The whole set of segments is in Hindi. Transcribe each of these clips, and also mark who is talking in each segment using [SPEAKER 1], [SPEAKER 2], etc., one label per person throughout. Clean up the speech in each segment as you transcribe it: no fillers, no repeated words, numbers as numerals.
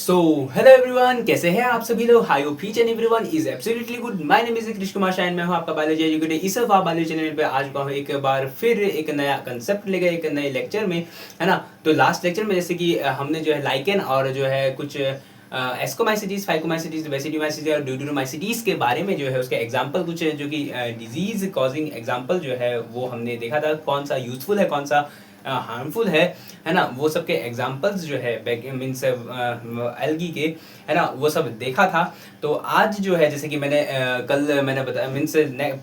[SPEAKER 1] सो हेलो एवरीवन, कैसे हैं आप सभी लोग। I hope each and everyone is absolutely good. My name is Krishna Kumar shine, मैं हूं आपका बायोलॉजी एजुकेटर इस बायोलॉजी चैनल पे। आज का एक बार फिर एक नया कंसेप्ट लेकर एक नए लेक्चर में, है ना। तो लास्ट लेक्चर में जैसे कि हमने जो है लाइकेन और जो है कुछ एस्कोमाइसिटीज, फाइकोमाइसिटीज, वेसिडोमाइसिटीज और ड्यूटेरोमाइसिटीज के बारे में जो है उसके एग्जांपल कुछ जो कि डिजीज कॉजिंग एग्जांपल जो है वो हमने देखा था, कौन सा यूजफुल है कौन सा हार्मफुल है ना। वो सब के एग्जांपल्स जो है मीन्स एल्गी के, है ना, वो सब देखा था। तो आज जो है जैसे कि मैंने कल मैंने बताया मीन्स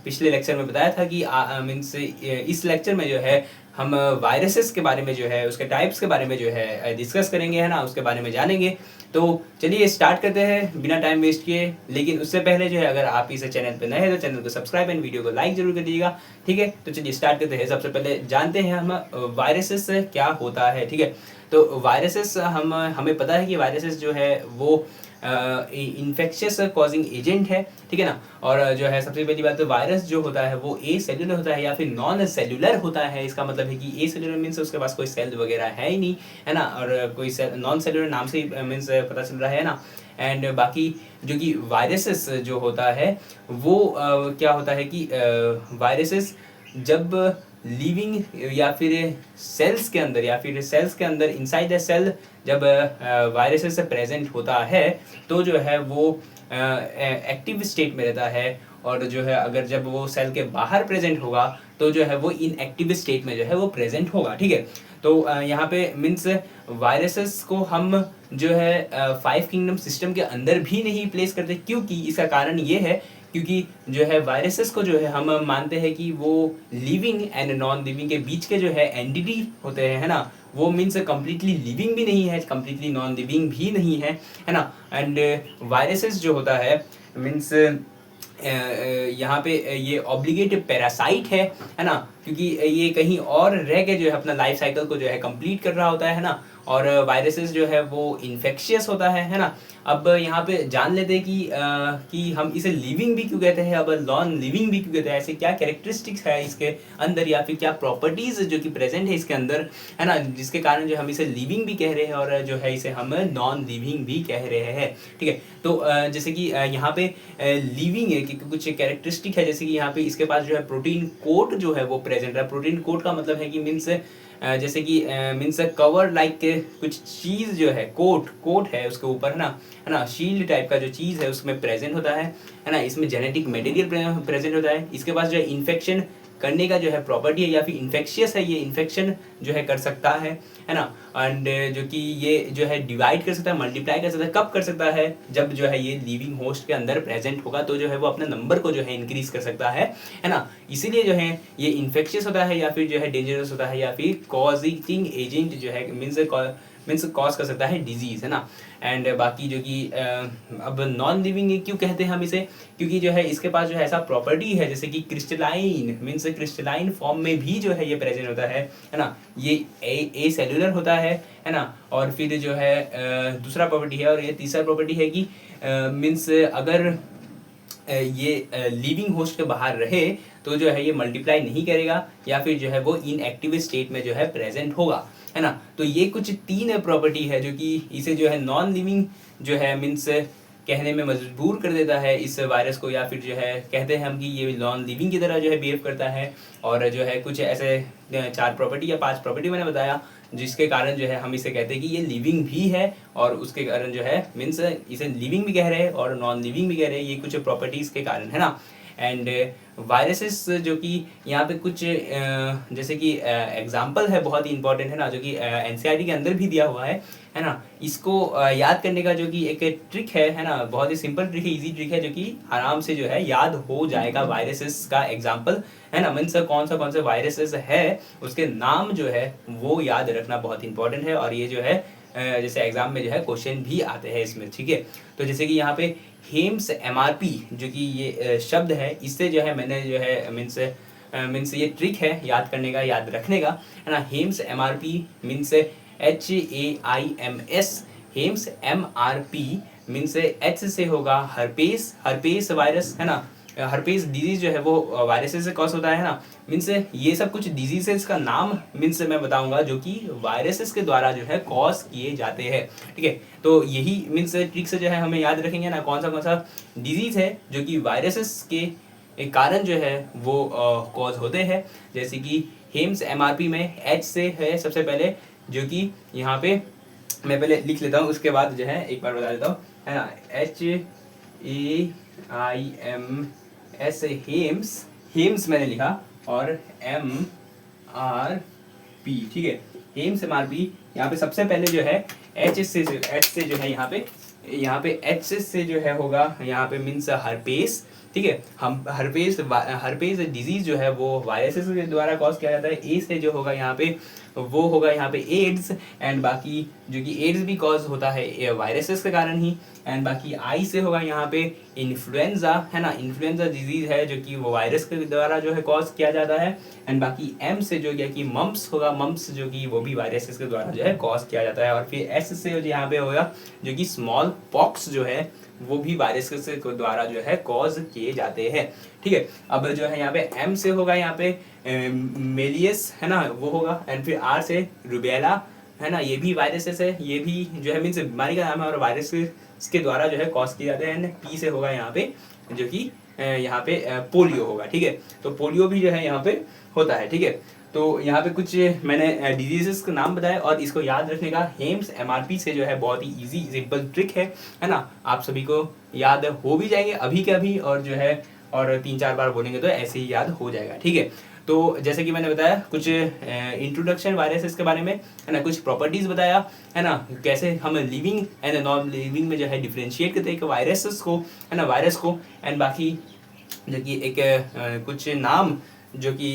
[SPEAKER 1] पिछले लेक्चर में बताया था कि मीन्स इस लेक्चर में जो है हम वायरसेस के बारे में जो है उसके टाइप्स के बारे में जो है डिस्कस करेंगे, है ना, उसके बारे में जानेंगे। तो चलिए स्टार्ट करते हैं बिना टाइम वेस्ट किए। लेकिन उससे पहले जो है अगर आप इस चैनल पे नए हैं तो चैनल को सब्सक्राइब एंड वीडियो को लाइक जरूर कर दीजिएगा, ठीक है। तो चलिए स्टार्ट करते हैं। सबसे पहले जानते हैं हम वायरसेस क्या होता है, ठीक है। तो वायरसेस हमें पता है कि वायरसेस जो है वो इन्फेक्शियस कॉजिंग एजेंट है, ठीक है ना। और जो है सबसे पहली बात तो वायरस जो होता है वो ए सेल्यूलर होता है या फिर नॉन सेल्यूलर होता है। इसका मतलब है कि ए सेल्यूलर मीन्स उसके पास कोई सेल वगैरह है ही नहीं, है ना। और कोई नॉन सेल्यूलर नाम से ही मीन्स पता चल रहा है ना। एंड बाकी जो कि वायरसेस जो होता है वो क्या होता है कि वायरसेस जब लिविंग या फिर सेल्स के अंदर या फिर सेल्स के अंदर इनसाइड द सेल जब वायरसेस प्रेजेंट होता है तो जो है वो एक्टिव स्टेट में रहता है। और जो है अगर जब वो सेल के बाहर प्रेजेंट होगा तो जो है वो इनएक्टिव स्टेट में जो है वो प्रेजेंट होगा, ठीक है। तो यहाँ पे मीन्स वायरसेस को हम जो है 5 किंगडम सिस्टम के अंदर भी नहीं प्लेस करते, क्योंकि इसका कारण ये है क्योंकि जो है वायरसेस को जो है हम मानते हैं कि वो लिविंग एंड नॉन लिविंग के बीच के जो है एंटिटी होते हैं, है ना। वो मीन्स कम्प्लीटली लिविंग भी नहीं है, कम्प्लीटली नॉन लिविंग भी नहीं है ना। एंड वायरसेस जो होता है मीन्स यहाँ पे ये ऑब्लिगेट पैरासाइट है ना, क्योंकि ये कहीं और रह के जो है अपना लाइफ साइकिल को जो है कंप्लीट कर रहा होता है ना। और वायरसेस जो है वो इन्फेक्शियस होता है ना। अब यहाँ पे जान लेते हैं कि हम इसे लिविंग भी क्यों कहते हैं, अब नॉन लिविंग भी क्यों कहते हैं, ऐसे क्या कैरेक्टरिस्टिक्स है इसके अंदर या फिर क्या प्रॉपर्टीज जो कि प्रेजेंट है इसके अंदर, है ना, जिसके कारण जो हम इसे लिविंग भी कह रहे हैं और जो है इसे हम नॉन लिविंग भी कह रहे हैं, ठीक है। तो जैसे कि यहाँ पे लिविंग है कि कुछ कैरेक्टरिस्टिक है, जैसे कि यहाँ पे इसके पास जो है प्रोटीन कोट जो है वो प्रेजेंट है। प्रोटीन कोट का मतलब है कि मीन्स जैसे कि मीन्स कवर लाइक कुछ चीज़ जो है कोट है उसके ऊपर, है ना, शील्ड टाइप का जो चीज़ है उसमें प्रेजेंट होता है ना। इसमें जेनेटिक मटेरियल प्रेजेंट होता है। इसके पास जो है इन्फेक्शन करने का जो है प्रॉपर्टी है या फिर इन्फेक्शियस है, ये इन्फेक्शन जो है कर सकता है ना। एंड जो कि ये जो है डिवाइड कर सकता है, मल्टीप्लाई कर सकता है। कब कर सकता है, जब जो है ये लिविंग होस्ट के अंदर प्रेजेंट होगा तो जो है वो अपने नंबर को जो है इंक्रीज कर सकता है ना। इसीलिए जो है ये इन्फेक्शियस होता है या फिर जो है डेंजरस होता है या फिर कॉजिंग एजेंट जो है मीन्स कॉज कर सकता है डिजीज, है ना। एंड बाकी जो कि अब नॉन लिविंग क्यों कहते हैं हम इसे, क्योंकि जो है इसके पास जो है ऐसा प्रॉपर्टी है जैसे कि क्रिस्टलाइन मीन्स क्रिस्टलाइन फॉर्म में भी जो है ये प्रेजेंट होता है ना। ये ए सेलुलर होता है ना। और फिर जो है दूसरा प्रॉपर्टी है, और ये तीसरा प्रॉपर्टी है कि मीन्स अगर ये लिविंग होस्ट के बाहर रहे तो जो है ये मल्टीप्लाई नहीं करेगा या फिर जो है वो इनएक्टिव स्टेट में जो है प्रेजेंट होगा, है ना। तो ये कुछ 3 प्रॉपर्टी है जो कि इसे जो है नॉन लिविंग जो है मीन्स कहने में मजबूर कर देता है इस वायरस को, या फिर जो है कहते हैं हम कि ये नॉन लिविंग की तरह जो है बिहेव करता है। और जो है कुछ ऐसे 4 प्रॉपर्टी या 5 प्रॉपर्टी मैंने बताया जिसके कारण जो है हम इसे कहते हैं कि ये लिविंग भी है, और उसके कारण जो है मीन्स इसे लिविंग भी कह रहे हैं और नॉन लिविंग भी कह रहे हैं, ये कुछ प्रॉपर्टीज़ के कारण, है ना। एंड वायरसेस जो कि यहाँ पे कुछ जैसे कि एग्जांपल है बहुत ही इंपॉर्टेंट, है ना, जो कि एनसीईआरटी के अंदर भी दिया हुआ है ना। इसको याद करने का जो कि एक ट्रिक है ना, बहुत ही सिंपल ट्रिक है, इजी ट्रिक है, जो कि आराम से जो है याद हो जाएगा वायरसेस का एग्जांपल, है ना। मीन्स कौन से वायरसेस है उसके नाम जो है वो याद रखना बहुत इंपॉर्टेंट है। और ये जो है जैसे एग्जाम में जो है क्वेश्चन भी आते हैं इसमें, ठीक है। तो जैसे कि यहाँ पे हेम्स एमआरपी जो कि ये शब्द है, इससे जो है मैंने जो है मीन्स ये ट्रिक है याद करने का, याद रखने का, है ना। HAIMS MRP means HAIMS, HAIMS MRP means H से होगा हर्पेस वायरस, है ना। हर्पीज डिजीज जो है वो वायरसेस से कॉज होता है ना। मीन्स ये सब कुछ डिजीजेस का नाम मीन्स मैं बताऊंगा जो कि वायरसेस के द्वारा जो है कॉज किए जाते हैं, ठीक है। तो यही मीन्स ट्रिक से जो है हमें याद रखेंगे ना कौन सा डिजीज है जो कि वायरसेस के एक कारण जो है वो कॉज होते हैं। जैसे कि हेम्स एमआरपी में एच से है सबसे पहले, जो कि यहाँ पे मैं पहले लिख लेता हूँ उसके बाद जो है एक बार बता देता हूँ, है ना। HAIMS हेम्स, हेम्स मैंने लिखा, और MRP, ठीक है। हेम्स MRP यहाँ पे सबसे पहले जो है एच से जो है यहाँ पे एच से जो है होगा यहाँ पे मीन्स हर्पेस, ठीक है। हम हर्पेस डिजीज जो है वो वायरसेस के द्वारा कॉज किया जाता है। ए से जो होगा यहाँ पे वो होगा यहाँ पे एड्स, एंड बाकी जो कि एड्स भी कॉज होता है वायरसेस के कारण ही। एंड बाकी आई से होगा यहाँ पे इन्फ्लुएंजा, है ना। इन्फ्लुएंजा डिजीज है जो कि वो वायरस के द्वारा जो है कॉज किया जाता है। एंड बाकी एम से जो है कि मम्प्स होगा, मम्प्स जो कि वो भी वायरसेस के द्वारा जो है कॉज किया जाता है। और फिर एस से जो यहाँ पे होगा जो कि स्मॉल पॉक्स जो है वो भी वायरस के द्वारा जो है कॉज किए जाते हैं, ठीक है। अब जो है यहाँ पे एम से होगा यहाँ पे मेलियस, है ना, वो होगा। एंड फिर आर से रुबेला, है ना, ये भी वायरसेस है, ये भी जो है मीन्स बीमारी का नाम है और वायरस के द्वारा जो है कॉज किए जाते हैं। एंड पी से होगा यहाँ पे जो कि यहाँ पे पोलियो होगा, ठीक है। तो पोलियो भी जो है यहाँ पे होता है, ठीक है। तो यहाँ पे कुछ मैंने डिजीजेस का नाम बताया और इसको याद रखने का हेम्स एमआरपी से जो है बहुत ही इजी सिंपल ट्रिक है ना। आप सभी को याद हो भी जाएंगे अभी के अभी, और जो है और 3-4 बार बोलेंगे तो ऐसे ही याद हो जाएगा, ठीक है। तो जैसे कि मैंने बताया कुछ इंट्रोडक्शन वायरसेस के बारे में, है ना, कुछ प्रॉपर्टीज बताया, है ना, कैसे हम लिविंग एंड नॉन लिविंग में जो है डिफ्रेंशिएट करते हैं वायरसेस को, है ना, वायरस को। एंड बाकी जो कि एक कुछ नाम जो कि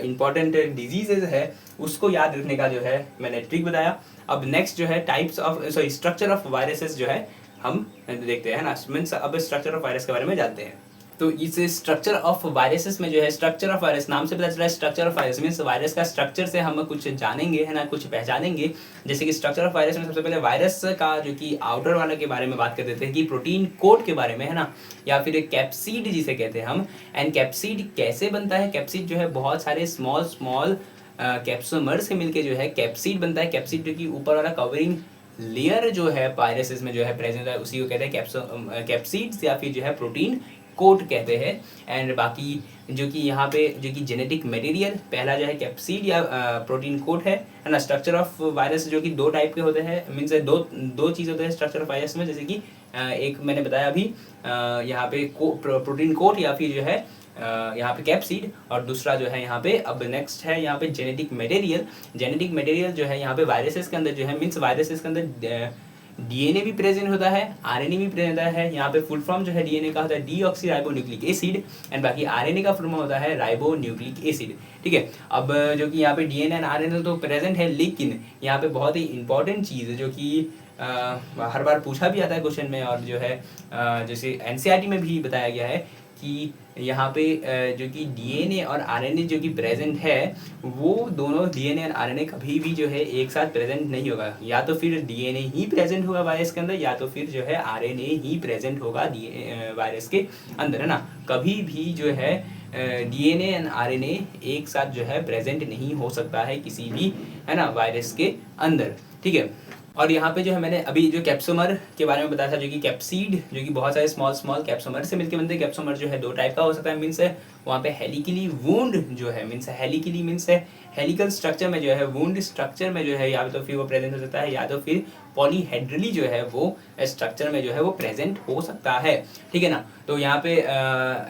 [SPEAKER 1] इम्पॉर्टेंट डिजीजेज है उसको याद रखने का जो है मैंने ट्रिक बताया। अब नेक्स्ट जो है types of structure of viruses जो है हम देखते हैं, ना। मीन्स अब स्ट्रक्चर ऑफ वायरस के बारे में जानते हैं। तो इस स्ट्रक्चर ऑफ वायरसेस में जो है स्ट्रक्चर ऑफ वायरस नाम से पता चल रहा है structure of virus means virus का स्ट्रक्चर से हम कुछ जानेंगे, है ना, कुछ पहचानेंगे। जैसे कि स्ट्रक्चर ऑफ वायरस में सबसे पहले वायरस का जो कि आउटर वाला के बारे में बात कर देते हैं कि प्रोटीन कोट के बारे में, है ना, या फिर कैप्सिड जिसे कहते हैं हम। एंड कैप्सिड कैसे बनता है? कैप्सिड जो है बहुत सारे स्मॉल कैप्सोमर से मिलकर जो है कैप्सिड बनता है। कैप्सिड जो कि ऊपर वाला कवरिंग लेयर जो है वायरसेस में जो है प्रेजेंट है उसी को कहते हैं कैप्सिड्स या फिर जो है प्रोटीन कोट कहते हैं। एंड बाकी जो कि यहाँ पे जो कि जेनेटिक मटेरियल पहला जो है कैप्सिड या प्रोटीन कोट है ना। स्ट्रक्चर ऑफ वायरस जो कि दो टाइप के होते हैं, मीन्स दो चीज़ होते हैं स्ट्रक्चर ऑफ वायरस में। जैसे कि एक मैंने बताया अभी यहाँ पे प्रोटीन कोट या फिर जो है यहाँ पे कैप्सिड, और दूसरा जो है यहाँ पे अब नेक्स्ट है यहाँ पे जेनेटिक मटेरियल। जेनेटिक मटेरियल जो है यहाँ पे वायरसेस के अंदर जो है मीन्स वायरसेस के अंदर डीएनए भी प्रेजेंट होता है, आरएनए भी प्रेजेंट होता है। यहाँ पे फुल फॉर्म जो है डीएनए का होता है डीऑक्सीराइबोन्यूक्लिक एसिड, एंड बाकी आरएनए का फुल फॉर्म होता है राइबोन्यूक्लिक एसिड, ठीक है। अब जो कि यहाँ पे डीएनए एंड आरएनए तो प्रेजेंट है, लेकिन यहाँ पे बहुत ही इंपॉर्टेंट चीज़ जो कि हर बार पूछा भी आता है क्वेश्चन में, और जो है जैसे एनसीईआरटी में भी बताया गया है कि यहाँ पे जो कि डीएनए और आरएनए जो कि प्रेजेंट है वो दोनों डीएनए और आरएनए कभी भी जो है एक साथ प्रेजेंट नहीं होगा। या तो फिर डीएनए ही प्रेजेंट होगा वायरस के अंदर, या तो फिर जो है आरएनए ही प्रेजेंट होगा वायरस के अंदर, है ना। कभी भी जो है डीएनए एंड आरएनए एक साथ जो है प्रेजेंट नहीं हो सकता है किसी भी, है ना, वायरस के अंदर, ठीक है। और यहाँ पे जो है मैंने अभी जो कैप्सोमर के बारे में बताया था, जो कि कैप्सिड जो कि बहुत सारे स्मॉल कैप्सोमर से मिलकर बनते हैं। कैप्सोमर जो है दो टाइप का हो सकता है, मीन्स है वहाँ पे हेलिकली वुंड जो है मीन्स हेलिकली मीन्स है हेलिकल स्ट्रक्चर में जो है वुंड स्ट्रक्चर में जो है या तो फिर वो प्रेजेंट हो सकता है, या तो फिर पॉलीहेड्रली जो है वो स्ट्रक्चर में जो है वो प्रेजेंट हो सकता है, ठीक है ना। तो यहाँ पे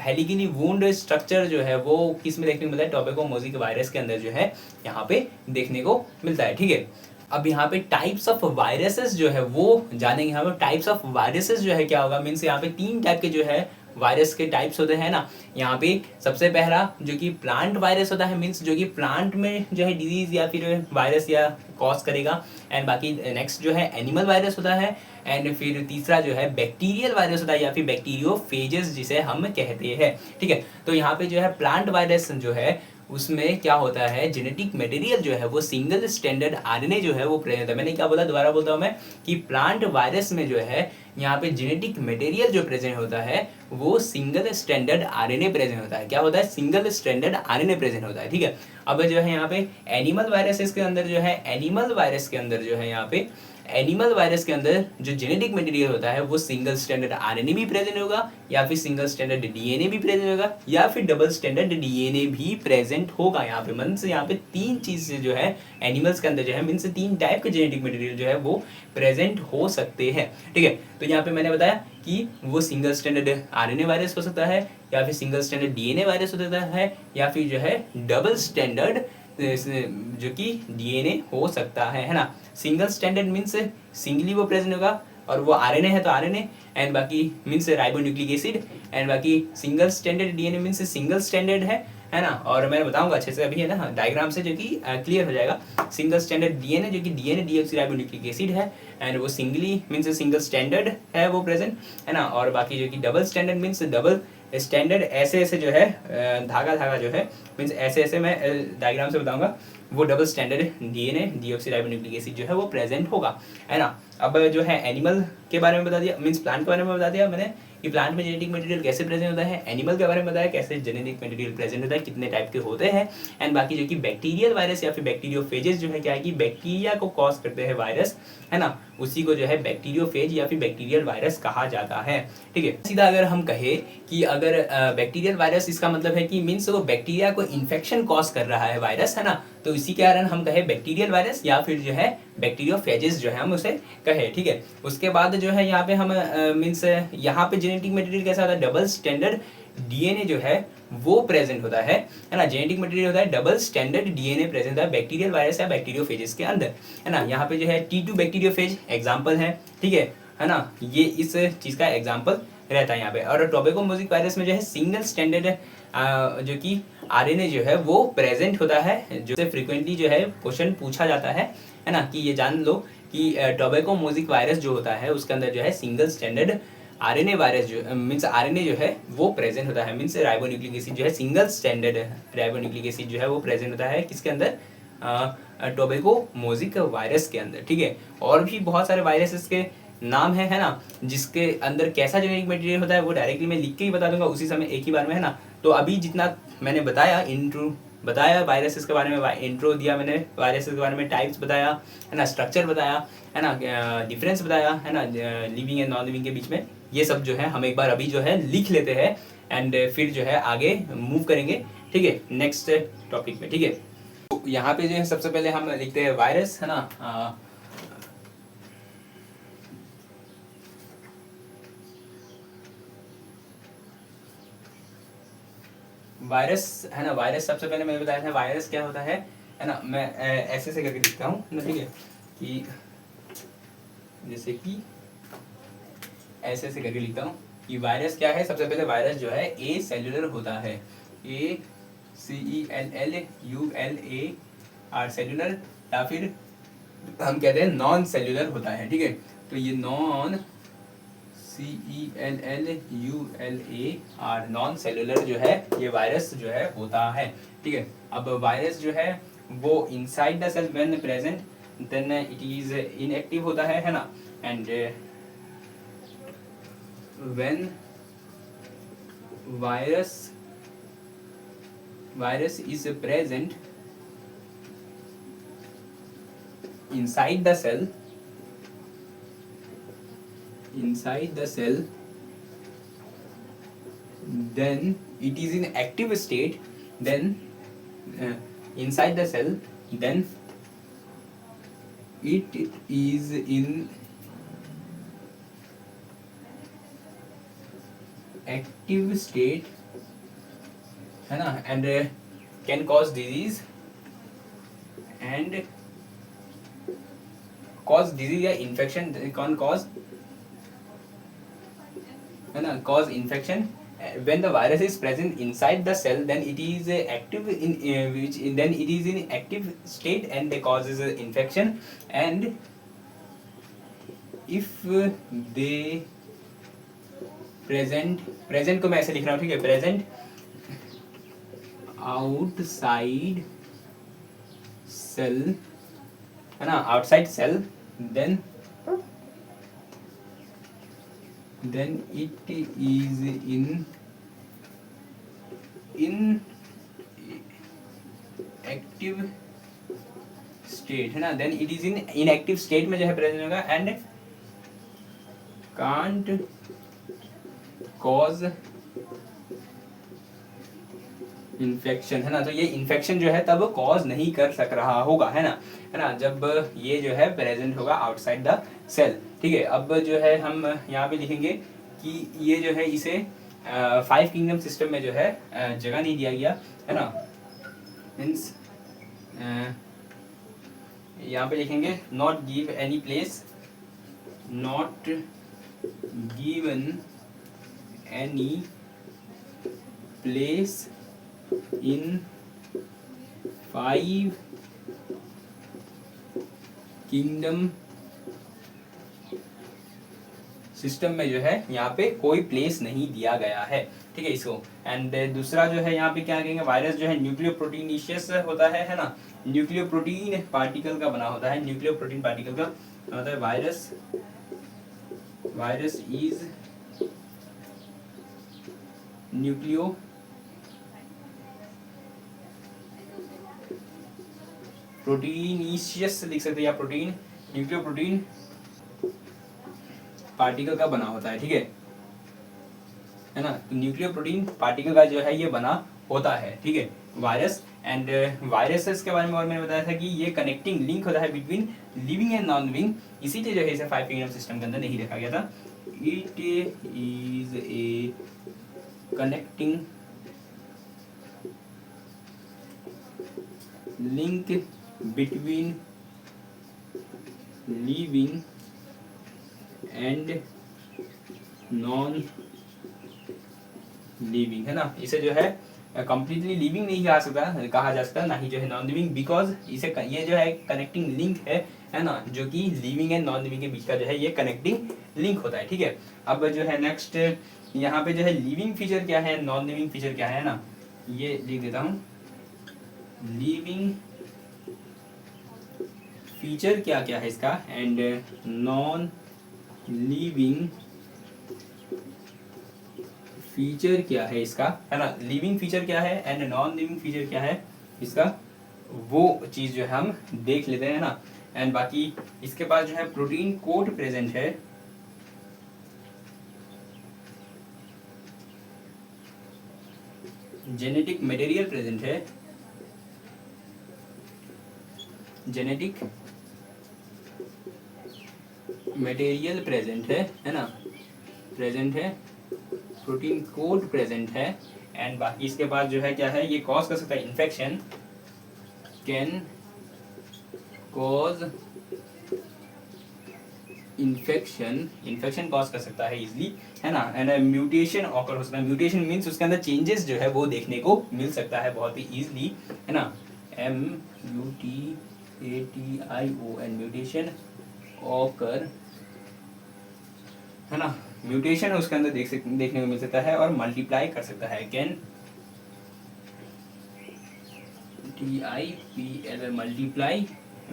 [SPEAKER 1] हेलिकली वुंड स्ट्रक्चर जो है वो किस में देखने को मिलता है? टोबैको मोज़ेक वायरस के अंदर जो है यहाँ पे देखने को मिलता है, ठीक है। अब यहाँ पे टाइप्स ऑफ वायरसेस जो है वो जानेंगे। यहाँ पे टाइप्स ऑफ वायरसेस जो है क्या होगा, मीन्स यहाँ पे 3 टाइप के जो है वायरस के टाइप्स होते हैं ना। यहाँ पे सबसे पहला जो कि प्लांट वायरस होता है, मीन्स जो कि प्लांट में जो है डिजीज या फिर वायरस या कॉज करेगा। एंड बाकी नेक्स्ट जो है एनिमल वायरस होता है। एंड फिर तीसरा जो है बैक्टीरियल वायरस होता है या फिर बैक्टीरियोफेजेस जिसे हम कहते हैं, ठीक है। तो यहाँ पे जो है प्लांट वायरस जो है उसमें क्या होता है, जेनेटिक मटेरियल जो है वो सिंगल स्टैंडर्ड आरएनए जो है वो प्रेजेंट होता है। मैंने क्या बोला, दोबारा बोलता हूँ मैं, कि प्लांट वायरस में जो है यहाँ पे जेनेटिक मटेरियल जो प्रेजेंट होता है वो सिंगल स्टैंडर्ड आरएनए प्रेजेंट होता है। क्या होता है, सिंगल स्टैंडर्ड आरएनए प्रेजेंट होता है, ठीक है। अब जो है यहाँ पे एनिमल वायरसेस के अंदर जो है, एनिमल वायरस के अंदर जो है यहाँ पे, एनिमल वायरस के अंदर जो जेनेटिक मटेरियल होता है वो सिंगल स्टैंडर्ड आरएनए भी प्रेजेंट होगा, या फिर सिंगल स्टैंडर्ड डीएनए भी प्रेजेंट होगा, या फिर डबल स्टैंडर्ड डीएनए भी प्रेजेंट होगा। यहाँ पे मीन्स यहाँ पे तीन चीज़ जो है एनिमल्स के अंदर जो है, मीन्स तीन टाइप के जेनेटिक मटेरियल जो है वो प्रेजेंट हो सकते हैं, ठीक है। तो यहाँ पे मैंने बताया कि वो सिंगल स्टैंडर्ड आरएनए वायरस हो सकता है, या फिर सिंगल स्टैंडर्ड डीएनए वायरस हो सकता है, या फिर जो है डबल स्टैंडर्ड जो कि डीएनए हो सकता है ना। सिंगल स्टैंडर्ड मीन्स सिंगली वो प्रेजेंट होगा, और वो आरएनए है तो आरएनए, एंड बाकी मीन्स राइबोन्यूक्लिक एसिड, एंड बाकी single standard DNA means single standard है ना। और मैं बताऊंगा अच्छे से अभी, है ना, डायग्राम से, जो कि क्लियर हो जाएगा। सिंगल स्टैंडर्ड डीएनए जो कि डीएनए डीऑक्सीराइबोन्यूक्लिक एसिड है, एंड वो सिंगली मीन्स सिंगल स्टैंडर्ड है वो प्रेजेंट, है ना। और बाकी जो कि double standard means double standard, ऐसे ऐसे जो है धागा धागा जो है, मीन्स ऐसे ऐसे मैं डायग्राम से बताऊंगा, वो double standard DNA deoxyribonucleic acid जो है वो प्रेजेंट होगा, है ना। अब जो है एनिमल के बारे में बता दिया, मीन्स प्लांट के बारे में बता दिया मैंने कि प्लांट में जेनेटिक मटेरियल कैसे प्रेजेंट होता है। एनिमल के बारे में बताया कैसे जेनेटिक मटेरियल प्रेजेंट होता है, कितने टाइप के होते हैं। एंड बाकी जो कि बैक्टीरियल वायरस या फिर बैक्टीरियोफेजेस जो है, क्या है कि बैक्टीरिया को कॉज करते हैं वायरस, है ना, उसी को जो है बैक्टीरियोफेज या फिर बैक्टीरियल वायरस कहा जाता है, ठीक है। सीधा अगर हम कहे कि अगर बैक्टीरियल वायरस, इसका मतलब है कि मीन्स वो बैक्टीरिया को इन्फेक्शन कॉज कर रहा है वायरस, है ना, तो इसी के कारण हम कहे बैक्टीरियल वायरस या फिर जो है बैक्टीरियोफेजेस जो है हम उसे कहे, ठीक है। उसके बाद जो है यहाँ पे हम मीन्स यहाँ पे जेनेटिक मटेरियल कैसा होता है, डबल स्टैंडर्ड डीएनए जो है वो प्रेजेंट होता है ना। जेनेटिक मटेरियल होता है डबल स्टैंडर्ड डीएनए प्रेजेंट होता है बैक्टीरियल वायरस या बैक्टीरियोफेजेस के अंदर, है ना। यहाँ पे जो है T2 बैक्टीरियोफेज एग्जांपल है, ठीक है ना, ये इस चीज का एग्जांपल रहता है यहाँ पे। और टोबैको मोज़ेक वायरस में जो है सिंगल स्टैंडर्ड जो कि आरएनए जो है वो प्रेजेंट होता है, जो से फ्रीक्वेंटली जो है क्वेश्चन पूछा जाता है ना, कि ये जान लो कि टोबैको मोज़ेक वायरस जो होता है उसके अंदर जो है सिंगल स्टैंडर्ड आरएनए वायरस जो मीन्स आरएनए जो है वो प्रेजेंट होता है, मीन्स राइबोन्यूक्लिक एसिड जो है सिंगल स्टैंडर्ड राइबोन्यूक्लिक एसिड जो है वो प्रेजेंट होता है किसके अंदर, टोबैको मोज़ेक वायरस के अंदर, ठीक है। और भी बहुत सारे वायरसेस के नाम है ना, जिसके अंदर कैसा जेनेटिक मटेरियल होता है वो डायरेक्टली मैं लिख के ही बता दूंगा उसी समय एक ही बार में, है ना। तो अभी जितना मैंने बताया, इंट्रो बताया वायरसेस के बारे में, इंट्रो दिया मैंने वायरसेस के बारे में, टाइप्स बताया, है ना, स्ट्रक्चर बताया, है ना, डिफरेंस बताया, है ना, लिविंग एंड नॉन लिविंग के बीच में, ये सब जो है हम एक बार अभी जो है लिख लेते हैं, एंड फिर जो है आगे मूव करेंगे, ठीक है, नेक्स्ट टॉपिक में, ठीक है। तो यहाँ पे जो है सबसे पहले हम लिखते हैं वायरस, है ना। वायरस, है ना, वायरस सबसे पहले मैंने बताया था वायरस क्या होता है ना। मैं ऐसे से करके लिखता हूँ ना, ठीक है, कि जैसे कि ऐसे से करके लिखता हूँ कि वायरस क्या है। सबसे पहले वायरस जो है ए सेलुलर होता है, ACELLULAR सेलुलर, या फिर हम कहते हैं नॉन सेलुलर होता है, ठीक है। तो ये नॉन CELLULAR नॉन सेलुलर जो है ये वायरस जो है होता है, ठीक है। अब वायरस जो है वो inside the cell when present then it is inactive होता है ना, and when virus is present inside the cell then it is in active state, then inside the cell then it is in active state, है ना, and can cause disease and cause disease या infection, can cause, है ना, cause infection when the virus is present inside the cell then it is active in which then it is in active state and causes infection, and if they present को मैं ऐसे लिख रहा हूँ, ठीक है, present आउटसाइड सेल, है ना, outside cell, then it is in active state, है ना, then it is in inactive state में जो है प्रेजेंट होगा, एंड कांट कॉज इन्फेक्शन, है ना। तो ये इन्फेक्शन जो है तब कॉज नहीं कर सक रहा होगा, है ना, जब ये जो है प्रेजेंट होगा आउटसाइड द सेल, ठीक है। अब जो है हम यहाँ पे लिखेंगे कि ये जो है इसे 5 किंगडम सिस्टम में जो है जगह नहीं दिया गया, है ना, मीन्स यहाँ पे लिखेंगे not give any place, not given any place in 5 kingdom system में जो है यहाँ पे कोई प्लेस नहीं दिया गया है, ठीक है इसको। एंड दूसरा जो है यहाँ पे क्या कहेंगे, वायरस जो है न्यूक्लियोप्रोटीनिशियस होता है ना, न्यूक्लियोप्रोटीन पार्टिकल का बना होता है, न्यूक्लियोप्रोटीन पार्टिकल का होता है वायरस इज न्यूक्लियो प्रोटीनिशियस लिख सकते हैं, या प्रोटीन, न्यूक्लियोप्रोटीन पार्टिकल का बना होता है, ठीक है ना। तो न्यूक्लियोप्रोटीन पार्टिकल का जो है ये बना होता है, ठीक है, वायरस। एंड वायरसेस के बारे में और मैंने बताया था कि ये कनेक्टिंग लिंक होता है between living and non living, इसीलिए जो है इसे 5 किंगडम सिस्टम के अंदर नहीं रखा गया था। It is a connecting link between living and non living, है ना। इसे जो है कंप्लीटली लिविंग नहीं कहा जा सकता, ना ही जो है नॉन लिविंग, बिकॉज इसे ये जो है कनेक्टिंग लिंक है ना, जो कि लिविंग एंड नॉन लिविंग के बीच का जो है ये कनेक्टिंग लिंक होता है, ठीक है। अब जो है नेक्स्ट यहाँ पे जो है लिविंग फीचर क्या है, नॉन लिविंग फीचर क्या है ना, ये लिख देता हूँ। लिविंग फीचर क्या क्या है इसका, एंड नॉन लिविंग फीचर क्या है इसका, है ना। लिविंग फीचर क्या है एंड नॉन लिविंग फीचर क्या है इसका, वो चीज जो है हम देख लेते हैं ना। एंड बाकी इसके पास जो है प्रोटीन कोड प्रेजेंट है, जेनेटिक मटेरियल प्रेजेंट है, जेनेटिक मटेरियल प्रेजेंट है ना, प्रेजेंट है, प्रोटीन कोड प्रेजेंट है। एंड बाकी इसके बाद जो है क्या है, ये कॉज कर सकता है infection, can cause infection cause कर सकता है इजिली, है ना। एंड म्यूटेशन ऑकर हो सकता है, म्यूटेशन मीन्स उसके अंदर चेंजेस जो है वो देखने को मिल सकता है बहुत ही इजिली, है ना। MUTATION म्यूटेशन ऑकर, है ना, म्यूटेशन उसके अंदर देखने को मिल सकता है और मल्टीप्लाई कर सकता है, can TIPL multiply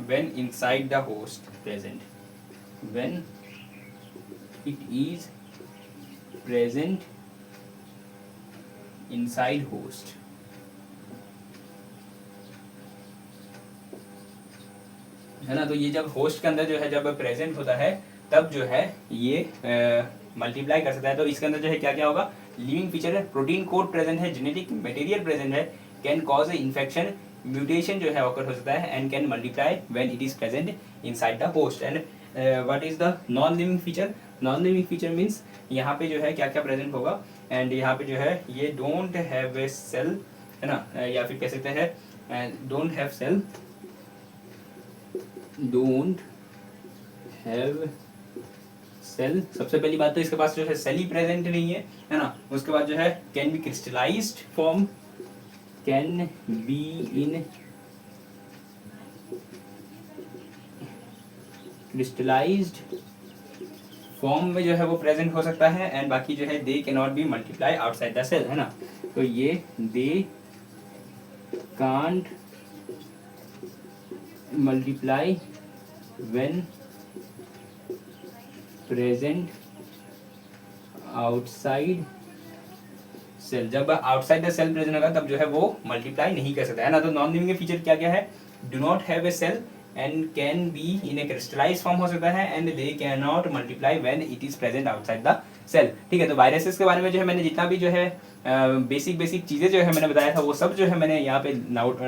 [SPEAKER 1] when inside the host present, when it is present inside host, है ना। तो ये जब होस्ट के अंदर जो है जब प्रेजेंट होता है तब जो है ये मल्टीप्लाई कर सकता है। तो इसके अंदर जो है क्या क्या होगा, लिविंग फीचर है, प्रोटीन कोड प्रेजेंट है, जेनेटिक मटेरियल प्रेजेंट है, कैन कॉज इन्फेक्शन, म्यूटेशन जो है ऑकर हो सकता है, and can multiply when it is present inside the host. And what is the non living feature, non living feature means यहाँ पे जो है क्या क्या प्रेजेंट होगा, एंड यहाँ पे जो है ये डोंट हैव ए सेल, है ना, या फिर कह सकते हैं don't have cell, don't have cell. सबसे पहली बात तो इसके पास जो है सेल ही प्रेजेंट नहीं है ना। उसके बाद जो है can B crystallised form, can be in crystallised form में जो है वो प्रेजेंट हो सकता है। एंड बाकी जो है they can not be multiply outside the cell, है ना। तो ये they can't multiply when present outside cell. जब आउटसाइड द सेल प्रेजेंट होगा तब जो है वो मल्टीप्लाई नहीं कर सकता है ना। तो नॉन लिविंग के फीचर क्या क्या है? Do not have a cell and can be in a crystallize form हो सकता है, and they can not multiply when it is present outside the cell. ठीक है, तो वायरसेस के बारे में जो है मैंने जितना भी जो है बेसिक चीज़ें जो है मैंने बताया था वो सब जो है मैंने यहाँ पे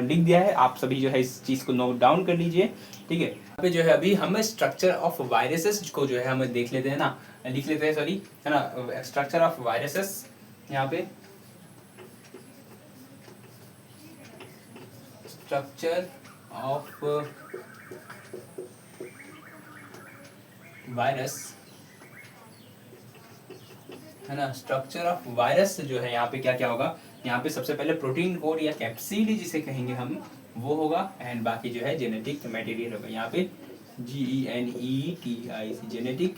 [SPEAKER 1] लिख दिया है। आप सभी जो है इस चीज़ को नोट डाउन कर लीजिए। ठीक है, यहाँ पे जो है अभी हम स्ट्रक्चर ऑफ वायरसेस को जो है हम देख लेते हैं ना, लिख लेते हैं, सॉरी, है ना। स्ट्रक्चर ऑफ वायरसेस, यहाँ पे स्ट्रक्चर ऑफ वायरस, है ना। स्ट्रक्चर ऑफ वायरस जो है यहाँ पे क्या क्या होगा? यहाँ पे सबसे पहले प्रोटीन कोड या कैप्सिड जिसे कहेंगे हम, वो होगा, एंड बाकी जो है जेनेटिक मटेरियल होगा। यहाँ पे GENETIC जेनेटिक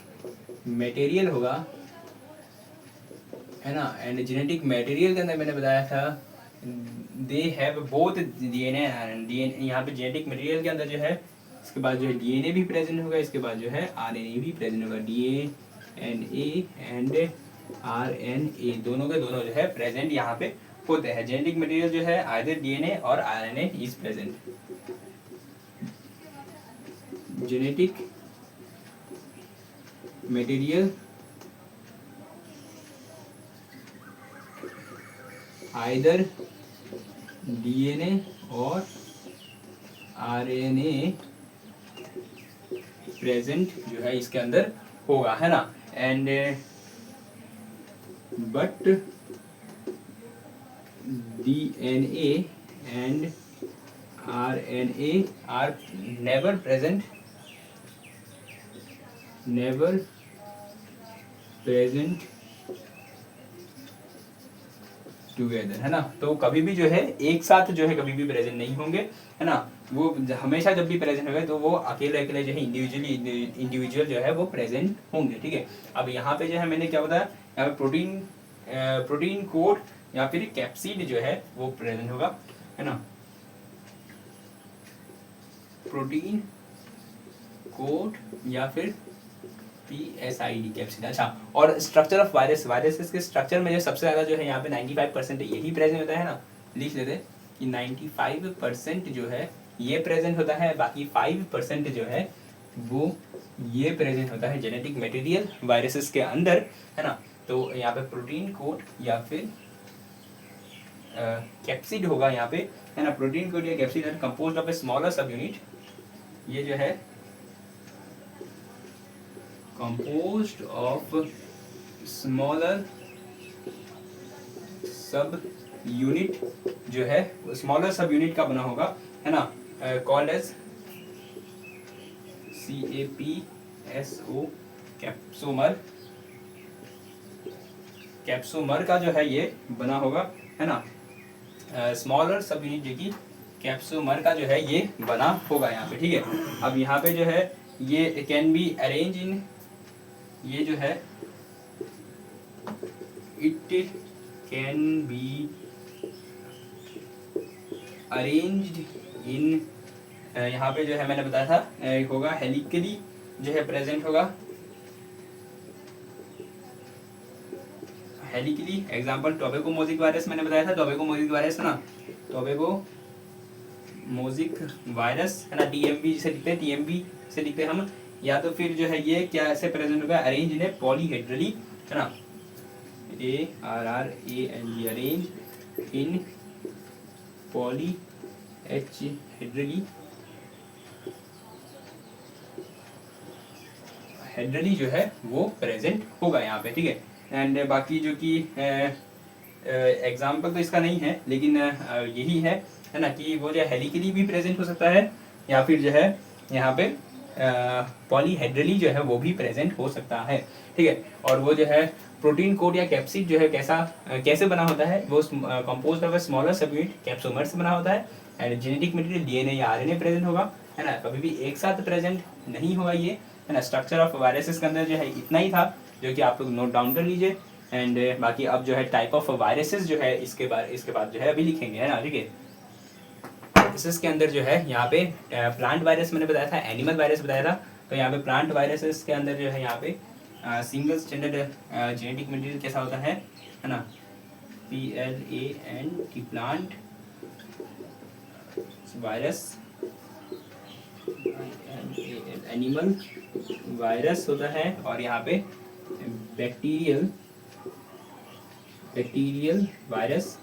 [SPEAKER 1] मटेरियल होगा, है ना। एंड जेनेटिक मटेरियल के अंदर मैंने बताया था they have both DNA and RNA। यहाँ पे जेनेटिक मटेरियल के अंदर जो है इसके बाद जो है DNA भी प्रेजेंट होगा, इसके बाद जो है RNA भी प्रेजेंट होगा। DNA एंड RNA दोनों के दोनों जो है प्रेजेंट यहाँ पे होते हैं। जेनेटिक मटेरियल जो है आइदर DNA और RNA is present. Genetic material either DNA और RNA प्रेजेंट जो है इसके अंदर होगा, है ना। And but DNA and RNA are never present together, है ना। तो कभी भी जो है एक साथ जो है कभी भी प्रेजेंट नहीं होंगे, है ना। वो हमेशा जब भी प्रेजेंट होंगे तो वो अकेले अकेले जो है इंडिविजुअल जो है वो प्रेजेंट होंगे। ठीक है, अब यहाँ पे जो है मैंने क्या बताया, यहाँ पे प्रोटीन कोड या फिर कैप्सिड जो है वो प्रेजेंट होगा, है ना। प्रोटीन कोड या फिर PSID कैप्सिड। अच्छा, और स्ट्रक्चर ऑफ वायरसेस के स्ट्रक्चर में जो सबसे ज़्यादा जो है यहाँ पे 95% यही प्रेजेंट होता है ना। लिख लेते हैं कि 95% जो है ये प्रेजेंट होता है, बाकी 5% जो है वो ये प्रेजेंट होता है जेनेटिक मटेरियल वायरसेस के अंदर, है ना। तो यहाँ पे प्रोटीन कोड या फिर कैप्सिड होगा यहाँ पे, है ना। प्रोटीन कोड या capsid are composed of a smaller sub unit. ये जो है composed of smaller sub unit जो है स्मॉलर सब यूनिट का बना होगा, है ना। Called as CAPSO capsomere. Capsomere का जो है ये बना होगा, है ना। स्मॉलर सब यूनिट जो कि कैप्सोमर का जो है ये बना होगा यहाँ पे। ठीक है, अब यहाँ पे जो है ये कैन बी अरेंज इन, ये जो है it can be arranged in, यहाँ पे जो है मैंने बताया था होगा हेलिकली जो है प्रेजेंट होगा, हेलिकली। एग्जांपल टोबैको मोज़िक वायरस मैंने बताया था, टोबैको मोज़िक वायरस, है ना। टोबैको मोज़िक वायरस, है ना। TMV जिसे लिखते हैं, TMV से लिखते हैं हम। या तो फिर जो है ये क्या ऐसे प्रेजेंट होगा, अरेंज इन पॉलीहेड्रली, है ना। ARRANG अरेंज इन पॉलीहेड्रली, हेड्रली जो है वो प्रेजेंट होगा यहाँ पे। ठीक है, एंड बाकी जो कि एग्जाम्पल तो इसका नहीं है, लेकिन यही है ना, कि वो जो हेलिकली भी प्रेजेंट हो सकता है या फिर जो है यहाँ पे पॉलीहेड्रली जो है वो भी प्रेजेंट हो सकता है। ठीक है, और वो जो है प्रोटीन कोड या कैप्सिड जो है कैसे बना होता है, वो composed of a smaller sub unit capsomere से बना होता है। एंड जेनेटिक मटेरियल DNA या RNA प्रेजेंट होगा, है ना। कभी भी एक साथ प्रेजेंट नहीं होगा ये, है ना। स्ट्रक्चर ऑफ वायरसेस के अंदर जो है इतना ही था, जो कि आप लोग नोट डाउन कर लीजिए। एंड बाकी अब जो है टाइप ऑफ वायरसेस जो है इसके बाद जो है अभी लिखेंगे, है ना। ठीक है। वायरसेस के अंदर जो है यहाँ पे प्लांट वायरस मैंने बताया था, एनिमल वायरस बताया था। तो यहाँ पे प्लांट वायरसेस के अंदर जो है यहाँ पे सिंगल स्टैंडर्ड जेनेटिक मटेरियल कैसा होता है ना, PLANT plant virus, animal virus होता है, और यहाँ पे बैक्टीरियल वायरस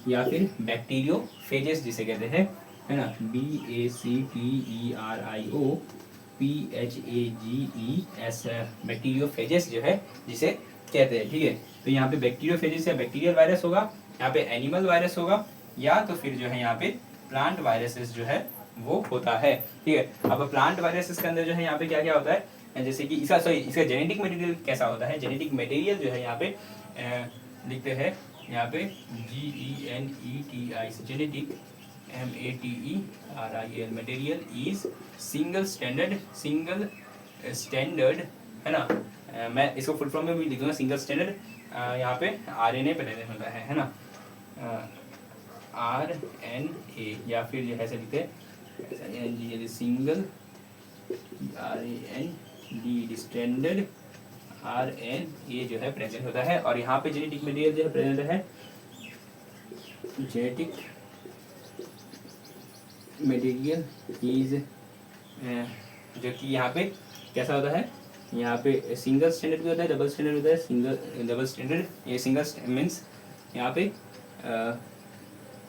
[SPEAKER 1] या फिर बैक्टीरियोफेजेस जिसे कहते हैं, है ना, BACTERIOPHAGES, बैक्टीरियोफेजेस जो है जिसे कहते हैं, ठीक है। तो यहाँ पे बैक्टीरियोफेजेस या बैक्टीरियल वायरस होगा, यहाँ पे एनिमल वायरस होगा, या तो फिर जो है यहाँ पे प्लांट वायरसेस जो है वो होता है, ठीक है। अब प्लांट वायरसेस के अंदर जो है यहाँ पे क्या क्या होता है, जैसे कि इसका इसका जेनेटिक मटेरियल कैसा होता है। जेनेटिक मटेरियल जो है यहाँ पे लिखते हैं यहाँ पे GENETI, genetic MATERIAL, material is single standard, है ना। मैं इसको फुल फॉर्म में भी लिख दूंगा, सिंगल स्टैंडर्ड यहाँ पे RNA प्रेजेंट होता है ना, RNA, या फिर जो है ऐसे लिखते हैं सिंगल RNA स्टैंडर्ड RNA जो है प्रेजेंट होता है। और यहाँ पे जेनेटिक मटेरियल जो है प्रेजेंट है, जेनेटिक मटेरियल इज जो कि यहाँ पे कैसा होता है, यहाँ पे सिंगल स्टैंडर्ड भी होता है, डबल स्टैंडर्ड होता है। डबल स्टैंडर्ड, ये सिंगल मीन्स यहाँ पे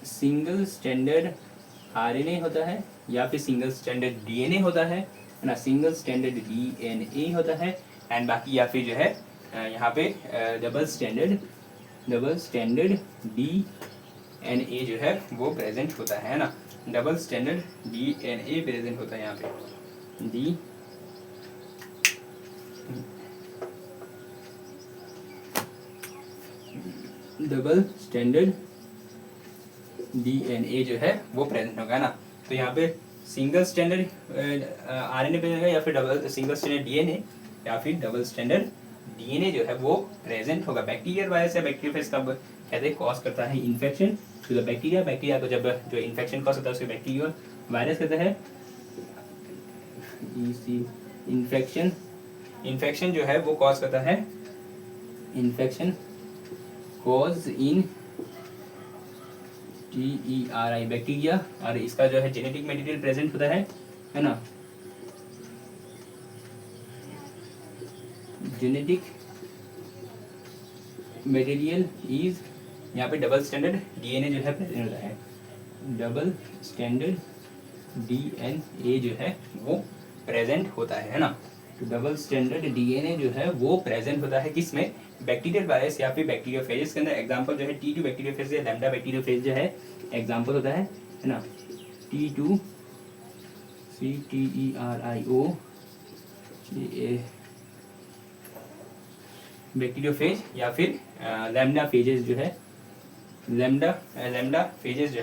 [SPEAKER 1] सिंगल स्टैंडर्ड RNA होता है, या फिर सिंगल स्टैंडर्ड DNA होता है ना, सिंगल स्टैंडर्ड DNA होता है, एंड बाकी या फिर जो है यहाँ पे डबल स्टैंडर्ड DNA जो है वो प्रेजेंट होता है ना, डबल स्टैंडर्ड DNA प्रेजेंट होता है यहाँ पे, डबल स्टैंडर्ड DNA जो है वो प्रेजेंट होगा ना। तो यहाँ पे सिंगल स्टैंडर्ड RNA प्रेजेंट होगा, या फिर डबल सिंगल स्टैंडर्ड DNA, या फिर डबल स्टैंडर्ड DNA जो है वो प्रेजेंट होगा। बैक्टीरियल वायरस या बैक्टीरियोफेज कब कहते हैं कॉज करता है infection to the bacteria, bacteria को जब जो इन्फेक्शन कॉज होता है उसे बैक्टीरियल वायरस कहते हैं। इन्फेक्शन जो है वो कॉज करता है, इन्फेक्शन कॉज इन TERI बैक्टीरिया, और इसका जो है जेनेटिक मटेरियल प्रेजेंट होता है ना, जेनेटिक मटेरियल इज यहाँ पे डबल स्टैंडर्ड DNA जो है प्रेजेंट होता है, डबल स्टैंडर्ड DNA जो है वो प्रेजेंट होता है ना। तो डबल स्टैंडर्ड DNA जो है वो प्रेजेंट होता है किसमें, बैक्टीरियल वायरस या फिर बैक्टीरियोफेजेस के अंदर। एग्जांपल जो है T2 बैक्टीरियोफेज या लैम्डा बैक्टीरियोफेज जो है एग्जांपल होता है ना, T2 CTERIO बैक्टीरियोफेज, या फिर लैम्डा फेजेस जो है, लैम्डा फेजेस जो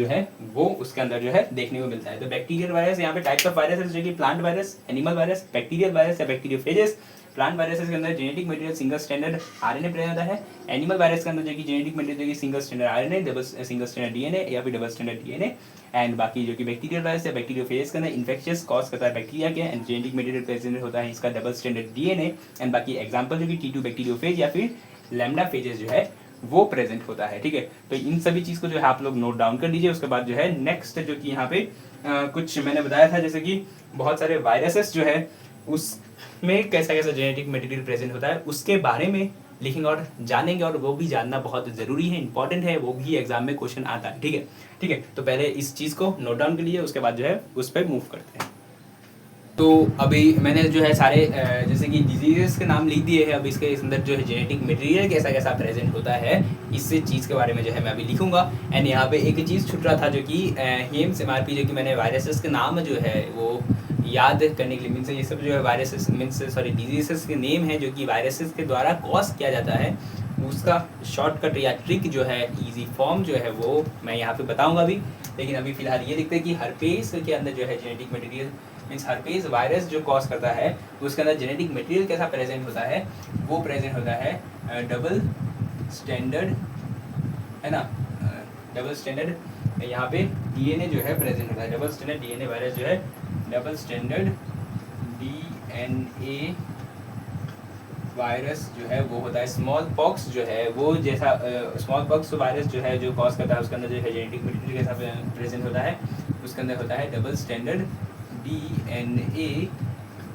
[SPEAKER 1] है वो उसके अंदर जो है देखने को मिलता है। तो बैक्टीरियल वायरस, यहाँ पे टाइप्स ऑफ वायरस जो कि plant virus, animal virus, bacterial virus या बैक्टीरियोफेजेस। प्लांट वायरसेस के अंदर genetic material single standard RNA present होता है। एनिमल वायरस के अंदर जो कि जेनेटिक मटेरियल जो कि single standard RNA, double single standard DNA या फिर डबल स्टैंडर्ड DNA। एंड बाकी जो कि बैक्टीरियल वायरस या बैक्टीरियोफेजेस के अंदर इन्फेक्शंस कॉज करता है बैक्टीरिया के, एंड जेनेटिक मटेरियल प्रेजेंट होता है इसका डबल स्टैंडर्ड DNA। एंड बाकी एग्जांपल जो कि T2 बैक्टीरियोफेज या फिर लैम्डा फेजेस जो है वो प्रेजेंट होता है, ठीक है। तो इन सभी चीज को जो है आप लोग नोट डाउन कर लीजिए। उसके बाद जो है नेक्स्ट जो कि यहाँ पे कुछ मैंने बताया था, जैसे कि बहुत सारे वायरसेस जो है उसमें कैसा कैसा जेनेटिक मटेरियल प्रेजेंट होता है उसके बारे में लिखेंगे और जानेंगे, और वो भी जानना बहुत ज़रूरी है, इंपॉर्टेंट है, वो भी एग्जाम में क्वेश्चन आता है, ठीक है। तो पहले इस चीज़ को नोट डाउन कर लीजिए, उसके बाद जो है उस पर मूव करते हैं। तो अभी मैंने जो है सारे जैसे कि डिजीजेस के नाम लिख दिए हैं। अब इसके अंदर जो है जेनेटिक मटेरियल कैसा कैसा प्रेजेंट होता है इस चीज़ के बारे में जो है मैं अभी लिखूंगा। एंड यहाँ पे एक चीज़ छूट रहा था जो कि हेम्स MRP जो कि मैंने वायरसेस के नाम जो है वो याद करने के लिए, मीन्स ये सब जो है वायरसेस डिजीजेस के नेम है जो कि वायरसेस के द्वारा कॉज किया जाता है, उसका शॉर्टकट या ट्रिक जो है, इजी फॉर्म जो है वो मैं यहाँ पे बताऊँगा अभी। लेकिन अभी फिलहाल ये देखते हैं कि हर्पेस के अंदर जो है genetic material means herpes virus जो कॉज करता है उसके अंदर जेनेटिक मटेरियल कैसा प्रेजेंट होता है, वो प्रेजेंट होता है डबल स्टैंडर्ड, है ना, डबल स्टैंडर्ड यहाँ पे डीएनए जो है प्रेजेंट होता है। डबल स्टैंडर्ड डीएनए वायरस जो है, डबल स्टैंडर्ड डीएनए वायरस जो है वो होता है। स्मॉल पॉक्स जो है वो जैसा स्मॉल पॉक्स वायरस जो है जो कॉज करता है उसके अंदर जो है जेनेटिक मटेरियल के साथ प्रेजेंट होता है, उसके अंदर होता है डबल स्टैंडर्ड डीएनए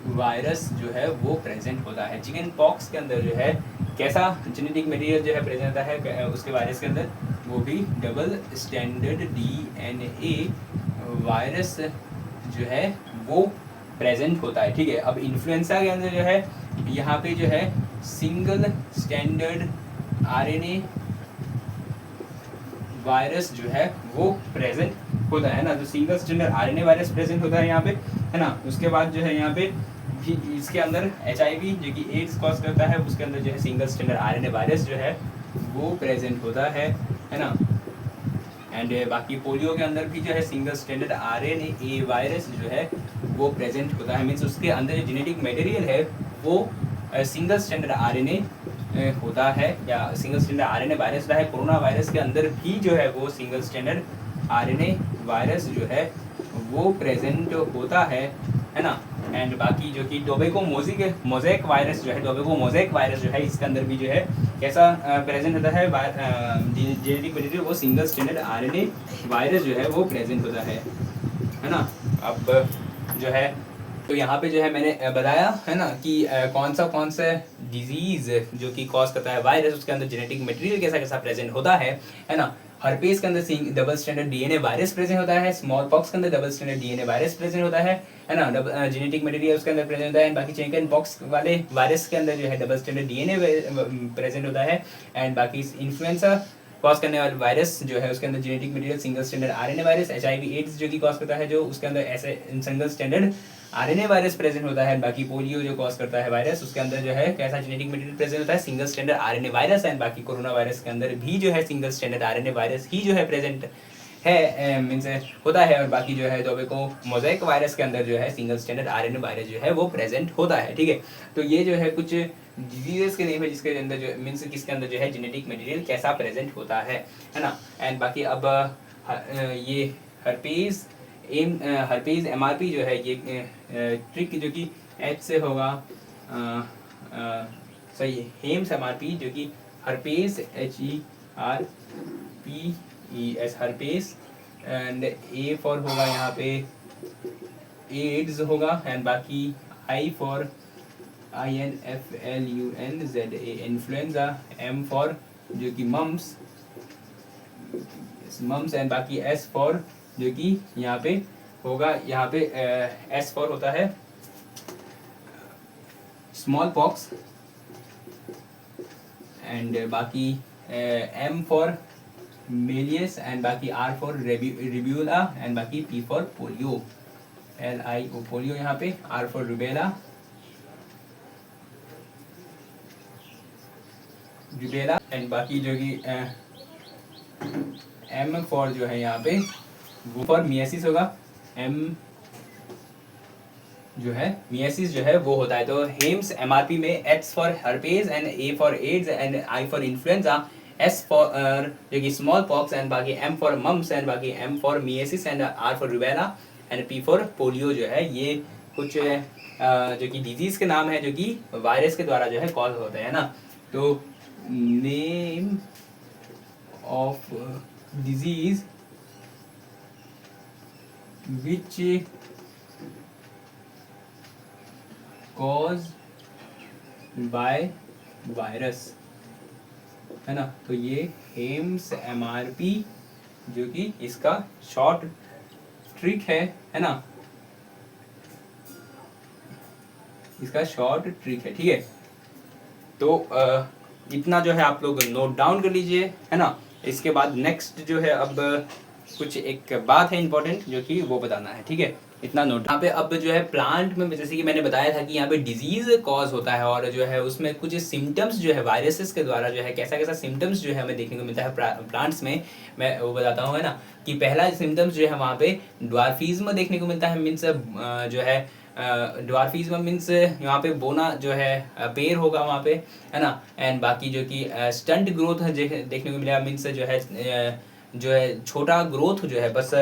[SPEAKER 1] वायरस जो है वो प्रेजेंट होता है। चिकन पॉक्स के अंदर जो है कैसा जेनेटिक मटेरियल जो है प्रेजेंट होता है उसके वायरस के अंदर, वो भी डबल स्टैंडर्ड डीएनए वायरस जो है वो प्रेजेंट होता है। ठीक है, अब इन्फ्लुएंजा के अंदर जो है यहाँ पे जो है सिंगल स्टैंडर्ड आरएनए वायरस जो है वो प्रेजेंट होता है ना। तो single standard RNA virus present होता है यहाँ पे, है ना। उसके बाद जो है यहाँ पे भी इसके अंदर एचआईवी जो कि एड्स कॉज करता है, उसके अंदर जो है सिंगल स्टैंडर्ड आरएनए वायरस जो है वो प्रेजेंट होता है ना। एंड बाकी पोलियो के अंदर भी जो है सिंगल स्टैंडर्ड आरएनए वायरस जो है वो प्रेजेंट होता है। मीन्स उसके अंदर जो जेनेटिक मटेरियल है वो सिंगल स्टैंडर्ड आरएनए होता है, या सिंगल स्टैंडर्ड आरएनए वायरस होता है। कोरोना वायरस के अंदर भी जो है वो सिंगल स्टैंडर्ड आरएनए वायरस जो है वो प्रेजेंट होता है ना। एंड बाकी जो कि टोबैको मोज़ेक वायरस जो है, टोबैको मोज़ेक वायरस जो है इसके अंदर भी जो है कैसा प्रेजेंट होता है जेनेटिक मटेरियल, वो सिंगल स्टैंडर्ड आरएनए वायरस जो है वो प्रेजेंट होता है ना। अब जो है तो यहाँ पे जो है मैंने बताया है ना कि कौन सा डिजीज जो कि कॉज करता है वायरस, उसके अंदर जेनेटिक मटेरियल कैसा कैसा प्रेजेंट होता है ना। हर्पेस के अंदर double standard DNA virus present होता है। स्मॉल पॉक्स के अंदर double standard DNA virus present होता है ना। जेनेटिक मटेरियल उसके अंदर प्रेजेंट होता है। बाकी चिकन पॉक्स वाले वायरस के अंदर जो है डबल स्टैंडर्ड डीएनए प्रेजेंट होता है। एंड बाकी इन्फ्लुएंजा कॉज करने वाले वायरस जो है उसके अंदर genetic material single standard RNA virus. HIV AIDS जो कि कॉज करता है जो उसके अंदर ऐसे single standard RNA virus present होता है। बाकी पोलियो जो कॉज करता है वायरस, उसके अंदर जो है कैसा जेनेटिक मटेरियल प्रेजेंट होता है, single standard RNA virus. And बाकी कोरोना वायरस के अंदर भी जो है सिंगल स्टैंडर्ड आरएनए वायरस ही जो है प्रेजेंट है, मीन्स होता है। और बाकी जो है टोबैको मोज़ेक वायरस के अंदर जो है सिंगल स्टैंडर्ड आरएनए वायरस जो है वो प्रेजेंट होता है। ठीक है, तो ये जो है कुछ डिजीजेस के नेम है जिसके अंदर जो मीन्स किसके अंदर जो है जेनेटिक मटेरियल कैसा प्रेजेंट होता है ना। एंड बाकी अब ये हर्पीज एमआरपी जो है ये ट्रिक जो कि एच से होगा, सही है, हेम्स एमआरपी जो कि herpes HERPES herpes, and A for होगा यहाँ पे एड्स होगा। एंड बाकी I for INFLUNZA influenza, M for जो कि मम्स, एंड बाकी एस फॉर जो कि यहाँ पे होगा, यहाँ पे एस फॉर होता है स्मॉल पॉक्स, एंड बाकी एम फॉर मेलियस, एंड बाकी आर फॉर रिब्यूला, एंड बाकी P for polio, LIO polio यहाँ पे, आर फॉर रुबेला, एंड बाकी जो कि एम फॉर जो है यहाँ पे वो फॉर मियासिस होगा। एम जो है मियासिस जो है वो होता है। तो हेम्स एमआरपी में H for herpes, and A for AIDS, and I for influenza, S for जो कि स्मॉल पॉक्स, एंड बाकी एम फॉर मम्स, एंड बाकी M for myiasis, and R for rubella, and P for polio जो है। ये कुछ जो कि डिजीज के नाम है जो कि वायरस के द्वारा जो है कॉज होते हैं ना। तो name of disease which caused by virus, है ना। तो ये हेम्स एमआरपी जो कि इसका शॉर्ट ट्रिक है ना, इसका शॉर्ट ट्रिक है। ठीक है, तो इतना जो है आप लोग नोट डाउन कर लीजिए, है ना। इसके बाद नेक्स्ट जो है अब कुछ एक बात है इंपॉर्टेंट जो कि वो बताना है। ठीक है, इतना नोट। यहाँ पे अब जो है प्लांट में जैसे कि मैंने बताया था कि यहाँ पे डिजीज कॉज होता है, और जो है उसमें कुछ सिम्टम्स जो है वायरसेस के द्वारा जो है कैसा कैसा सिम्टम्स जो है हमें देखने को मिलता है प्लांट्स में, मैं वो बताता हूँ, है ना। कि पहला सिम्टम्स जो है वहाँ पे ड्वार्फिज्म देखने को मिलता है। मीन्स जो है ड्वार्फिज्म मीन्स यहाँ पे बोना जो है पेड़ होगा वहाँ पे, है ना। एंड बाकी जो कि स्टंट ग्रोथ देखने को मिला, मीन्स जो है जो है छोटा ग्रोथ जो है बस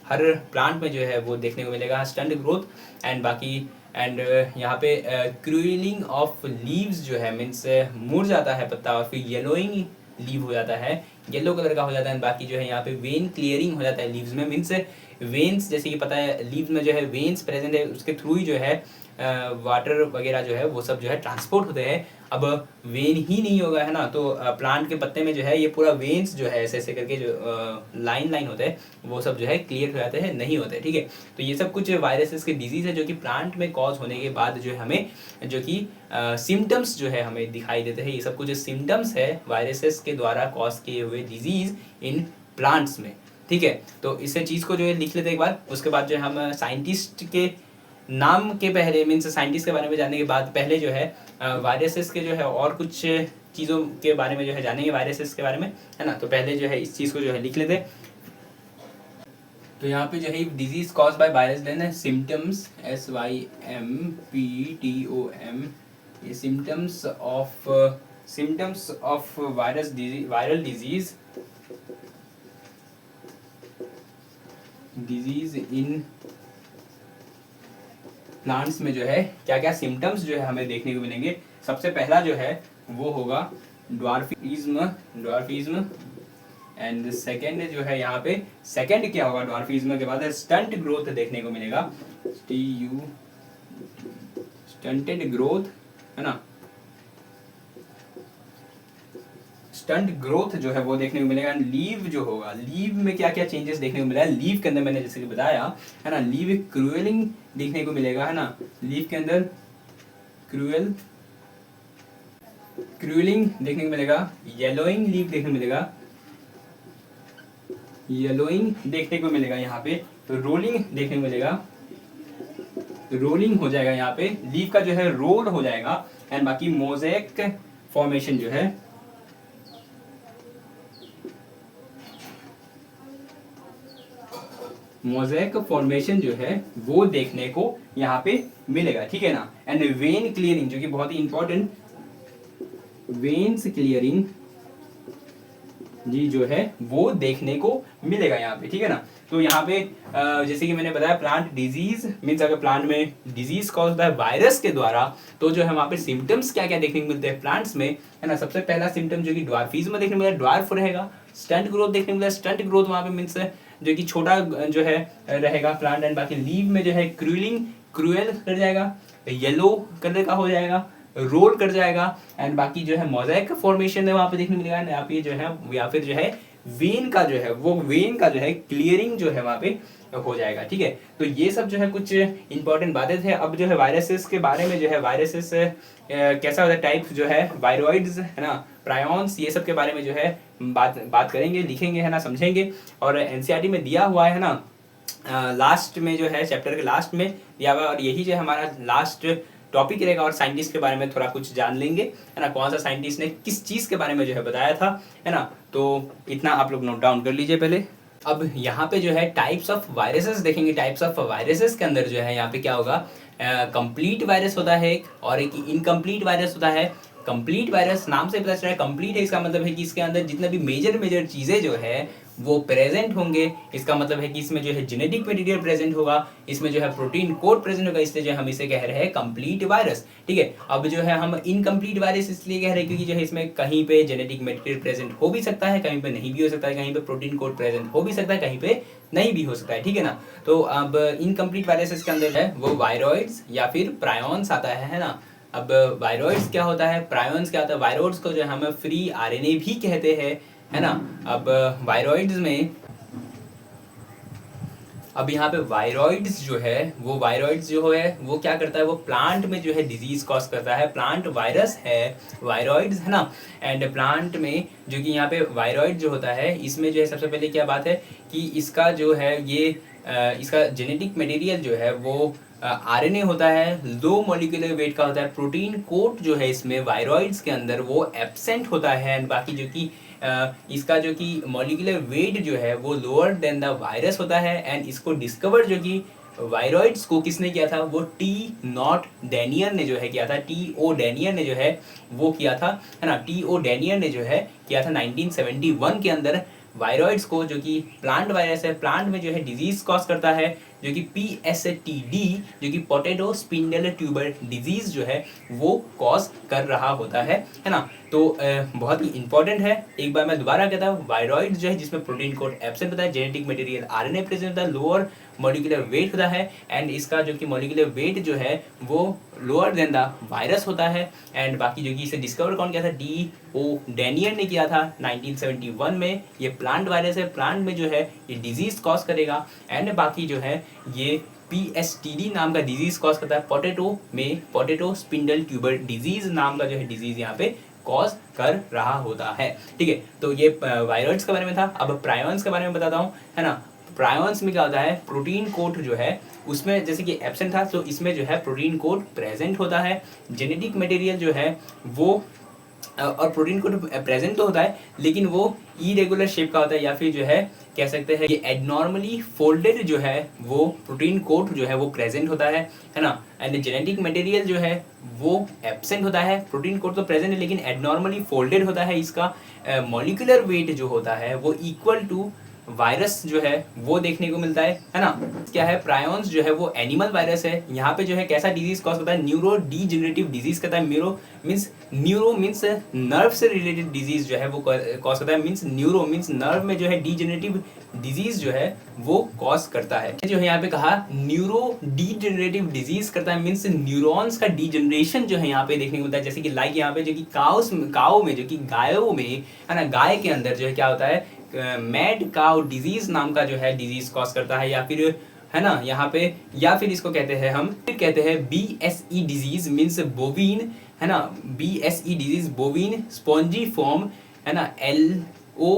[SPEAKER 1] हर प्लांट में जो है वो देखने को मिलेगा, स्टंट ग्रोथ। एंड बाकी एंड यहाँ पे क्रूलिंग ऑफ लीव्स जो है मीन्स मुड़ जाता है पत्ता, और फिर येलोइंग लीव हो जाता है, येलो कलर का हो जाता है। बाकी जो है यहाँ पे वेन क्लियरिंग हो जाता है लीव्स में, मीन्स वेन्स, जैसे कि पता है लीव्स में जो है वेन्स प्रेजेंट है, उसके थ्रू ही जो है वाटर वगैरह जो है वो सब जो है ट्रांसपोर्ट होते हैं। अब वेन ही नहीं होगा है ना, तो प्लांट के पत्ते में जो है ये पूरा वेन्स जो है ऐसे ऐसे करके जो लाइन लाइन होते हैं वो सब जो है क्लियर हो जाते हैं, नहीं होते, ठीक है। तो ये सब कुछ वायरसेस के डिजीज है जो कि प्लांट में कॉज होने के बाद जो है हमें जो कि सिम्टम्स जो है हमें दिखाई देते हैं। ये सब कुछ सिम्टम्स है वायरसेस के द्वारा कॉज किए हुए डिजीज इन प्लांट्स में, ठीक है। तो इस चीज़ को जो है लिख लेते हैं एक बार, उसके बाद जो है हम साइंटिस्ट के नाम के पहले मीन्स साइंटिस्ट के बारे में जानने के बाद पहले जो है वायरसेस के जो है और कुछ चीज़ों के बारे में जो है जानेंगे वायरसेस के बारे में, है ना। तो पहले जो है इस चीज़ को जो है लिख लेते हैं। तो यहाँ पे जो है डिजीज कॉज बाय वायरस लेना है सिम्टम्स, SYMPTOM, ये symptoms of viral disease in plants में जो है क्या क्या सिम्टम्स जो है हमें देखने को मिलेंगे। सबसे पहला जो है वो होगा ड्वार्फिज्म एंड सेकंड जो है यहाँ पे सेकंड क्या होगा ड्वार्फिज्म के बाद स्टंट ग्रोथ देखने को मिलेगा, स्टंटेड ग्रोथ, है ना। स्टंट ग्रोथ जो है वो देखने को मिलेगा। लीव जो होगा, लीव में क्या क्या चेंजेस देखने को मिलेगा, लीव के अंदर मैंने जैसे कि बताया है ना, लीव क्रूलिंग देखने को मिलेगा, है ना। लीव के अंदर क्रूलिंग देखने को मिलेगा, येलोइंग लीव देखने को मिलेगा, येलोइंग देखने को मिलेगा यहाँ पे, तो रोलिंग देखने को मिलेगा, रोलिंग हो जाएगा यहाँ पे, लीव का जो है रोल हो जाएगा। एंड बाकी मोज़ेक फॉर्मेशन जो है, मोज़ेक फॉर्मेशन जो है वो देखने को यहाँ पे मिलेगा, ठीक है ना। एंड वेन क्लियरिंग जो कि बहुत ही इंपॉर्टेंट, वेन्स क्लियरिंग जी जो है वो देखने को मिलेगा यहाँ पे, ठीक है ना। तो यहाँ पे जैसे कि मैंने बताया प्लांट डिजीज मीन्स अगर प्लांट में डिजीज कॉज बाय वायरस के द्वारा, तो जो है वहाँ पे सिम्टम्स क्या क्या देखने को मिलते हैं प्लांट्स में, है ना। सबसे पहला सिम्टम जो कि ड्वार्फिज्म देखने को मिलेगा, ड्वार्फ रहेगा। स्टंट ग्रोथ देखने को मिलेगा, स्टंट ग्रोथ वहाँ पे मीन्स जो कि छोटा जो है रहेगा प्लांट। एंड बाकी लीव में जो है क्रूएल कर जाएगा, येलो कलर का हो जाएगा, रोल कर जाएगा। एंड बाकी जो है मोज़ेक फॉर्मेशन है वहाँ पे देखने को मिलेगा। यहाँ पे जो है या फिर जो है वेन का जो है वो वेन का जो है क्लियरिंग जो है वहाँ पे हो जाएगा, ठीक है। तो ये सब जो है कुछ इंपॉर्टेंट बातें थे। अब जो है वायरसेस के बारे में जो है वायरसेस कैसा होता है, टाइप जो है वायरॉइड्स, है ना, प्रायॉन्स, ये सब के बारे में जो है बात करेंगे, लिखेंगे, है ना, समझेंगे। और एनसीईआरटी में दिया हुआ है ना, लास्ट में जो है चैप्टर के लास्ट में दिया हुआ, और यही जो है हमारा लास्ट टॉपिक रहेगा। और साइंटिस्ट के बारे में थोड़ा कुछ जान लेंगे, है ना, कौन सा साइंटिस्ट ने किस चीज़ के बारे में जो है बताया था, है ना। तो इतना आप लोग नोट डाउन कर लीजिए पहले। अब यहाँ पे जो है टाइप्स ऑफ वायरसेस देखेंगे। टाइप्स ऑफ वायरसेस के अंदर जो है यहाँ पे क्या होगा, कंप्लीट वायरस होता है एक, और एक इनकम्प्लीट वायरस होता है। कंप्लीट वायरस नाम से पता चल रहा है कंप्लीट है, इसका मतलब है कि इसके अंदर जितना भी मेजर चीज़ें जो है वो प्रेजेंट होंगे। इसका मतलब है कि इसमें जो है जेनेटिक मटेरियल प्रेजेंट होगा, इसमें जो है प्रोटीन कोड प्रेजेंट होगा, इसलिए जो हम इसे कह रहे हैं कंप्लीट वायरस, ठीक है। अब जो है हम इनकम्प्लीट वायरस इसलिए कह रहे हैं क्योंकि जो है इसमें कहीं पे जेनेटिक मटेरियल प्रेजेंट हो भी सकता है, कहीं पे नहीं भी हो सकता है, कहीं पे प्रोटीन कोड प्रेजेंट हो भी सकता है, कहीं पे नहीं भी हो सकता है, ठीक है ना। तो अब इनकम्प्लीट वायरसेस के अंदर है वो वायरॉइड्स या फिर प्रायॉन्स आता है ना। अब वायरॉइड्स क्या होता है, प्रायॉन्स क्या होता है, वायरॉइड्स को जो है हम फ्री आरएनए भी कहते हैं, है ना। अब वायरॉइड्स में अब यहाँ पे वायरॉइड्स जो है वो वायरॉइड्स जो है वो क्या करता है, वो प्लांट में जो है डिजीज कॉज करता है। प्लांट वायरस है वायरॉइड्स, है ना। एंड प्लांट में जो कि यहाँ पे वायरॉइड जो होता है, इसमें जो है सबसे पहले क्या बात है कि इसका जो है ये इसका जेनेटिक मटेरियल जो है वो आरएनए होता है, लो मॉलिक्यूलर वेट का होता है। प्रोटीन कोट जो है इसमें वायरॉइड्स के अंदर वो एब्सेंट होता है। एंड बाकी जो कि इसका जो कि मॉलिक्यूलर वेट जो है वो लोअर देन द वायरस होता है। एंड इसको डिस्कवर जो कि वायरॉइड्स को किसने किया था, वो T. डेनियर ने जो है किया था, T.O. डेनियर ने जो है वो किया था, है ना। T.O. डेनियर ने जो है किया था 1971 के अंदर वायरॉइड्स को, जो कि प्लांट वायरस है, प्लांट में जो है डिजीज कॉज करता है, जो कि PSTD, जो कि पोटैटो स्पिंडल ट्यूबर डिजीज जो है वो कॉज कर रहा होता है ना। तो बहुत ही इंपॉर्टेंट है। एक बार मैं दोबारा कहता हूँ, वायरॉइड जो है जिसमें प्रोटीन कोड एब्सेंट होता है, जेनेटिक मटेरियल RNA प्रेजेंट होता है, लोअर मॉलिक्यूलर वेट होता है, एंड इसका जो कि मॉलिक्यूलर वेट जो है वो लोअर देन द वायरस होता है। एंड बाकी जो कि इसे डिस्कवर कौन किया था, D.O. डेनियर ने किया था 1971 में। ये प्लांट वायरस है, प्लांट में जो है ये डिजीज कॉज करेगा। एंड बाकी जो है ये PSTD नाम का डिजीज कॉज करता है, पोटैटो में पोटैटो स्पिंडल ट्यूबर डिजीज नाम का जो है डिजीज यहाँ पे कॉज कर रहा होता है। ठीक है, तो ये वायरॉइड्स के बारे में था। अब प्रायोन्स के बारे में बताता हूँ, है ना। प्रायोन्स में क्या होता है, प्रोटीन कोड जो है उसमें जैसे कि एब्सेंट था, तो इसमें जो है प्रोटीन कोड प्रेजेंट होता है। जेनेटिक मटेरियल जो है वो और प्रोटीन कोड प्रेजेंट तो होता है, लेकिन वो इरेगुलर शेप का होता है, या फिर जो है कह सकते हैं कि एबनॉर्मली फोल्डेड जो है वो प्रोटीन कोड जो है वो प्रेजेंट होता है ना। एंड जेनेटिक मटेरियल जो है वो एब्सेंट होता है, प्रोटीन कोड तो प्रेजेंट है लेकिन एबनॉर्मली फोल्डेड होता है। इसका मॉलिक्यूलर वेट जो होता है वो इक्वल टू वायरस जो है वो देखने को मिलता है ना। क्या है, प्रायोन्स जो है वो एनिमल वायरस है। यहाँ पे जो है कैसा डिजीज कॉज करता है, न्यूरो डीजेनरेटिव डिजीज करता है। न्यूरो मीन्स नर्व से रिलेटेड डिजीज जो है वो कॉज करता है। न्यूरो मीन्स नर्व में जो है डीजेनरेटिव डिजीज जो है वो कॉज करता है। जो है यहाँ पे कहा न्यूरो डीजेनरेटिव डिजीज करता है, मीन्स न्यूरॉन्स का डीजेनरेशन जो है यहाँ पे देखने को मिलता है। जैसे कि लाइक यहाँ पे जो कि काउ में जो कि गायों में, है ना, गाय के अंदर जो है क्या होता है, मैड काउ डिजीज नाम का जो है डिजीज कॉज करता है। या फिर, है ना, यहाँ पे, या फिर इसको कहते हैं हम, फिर कहते हैं BSE डिजीज मीन्स बोवीन, है ना। BSE डिजीज बोवीन स्पॉन्जी फॉर्म, है ना। LO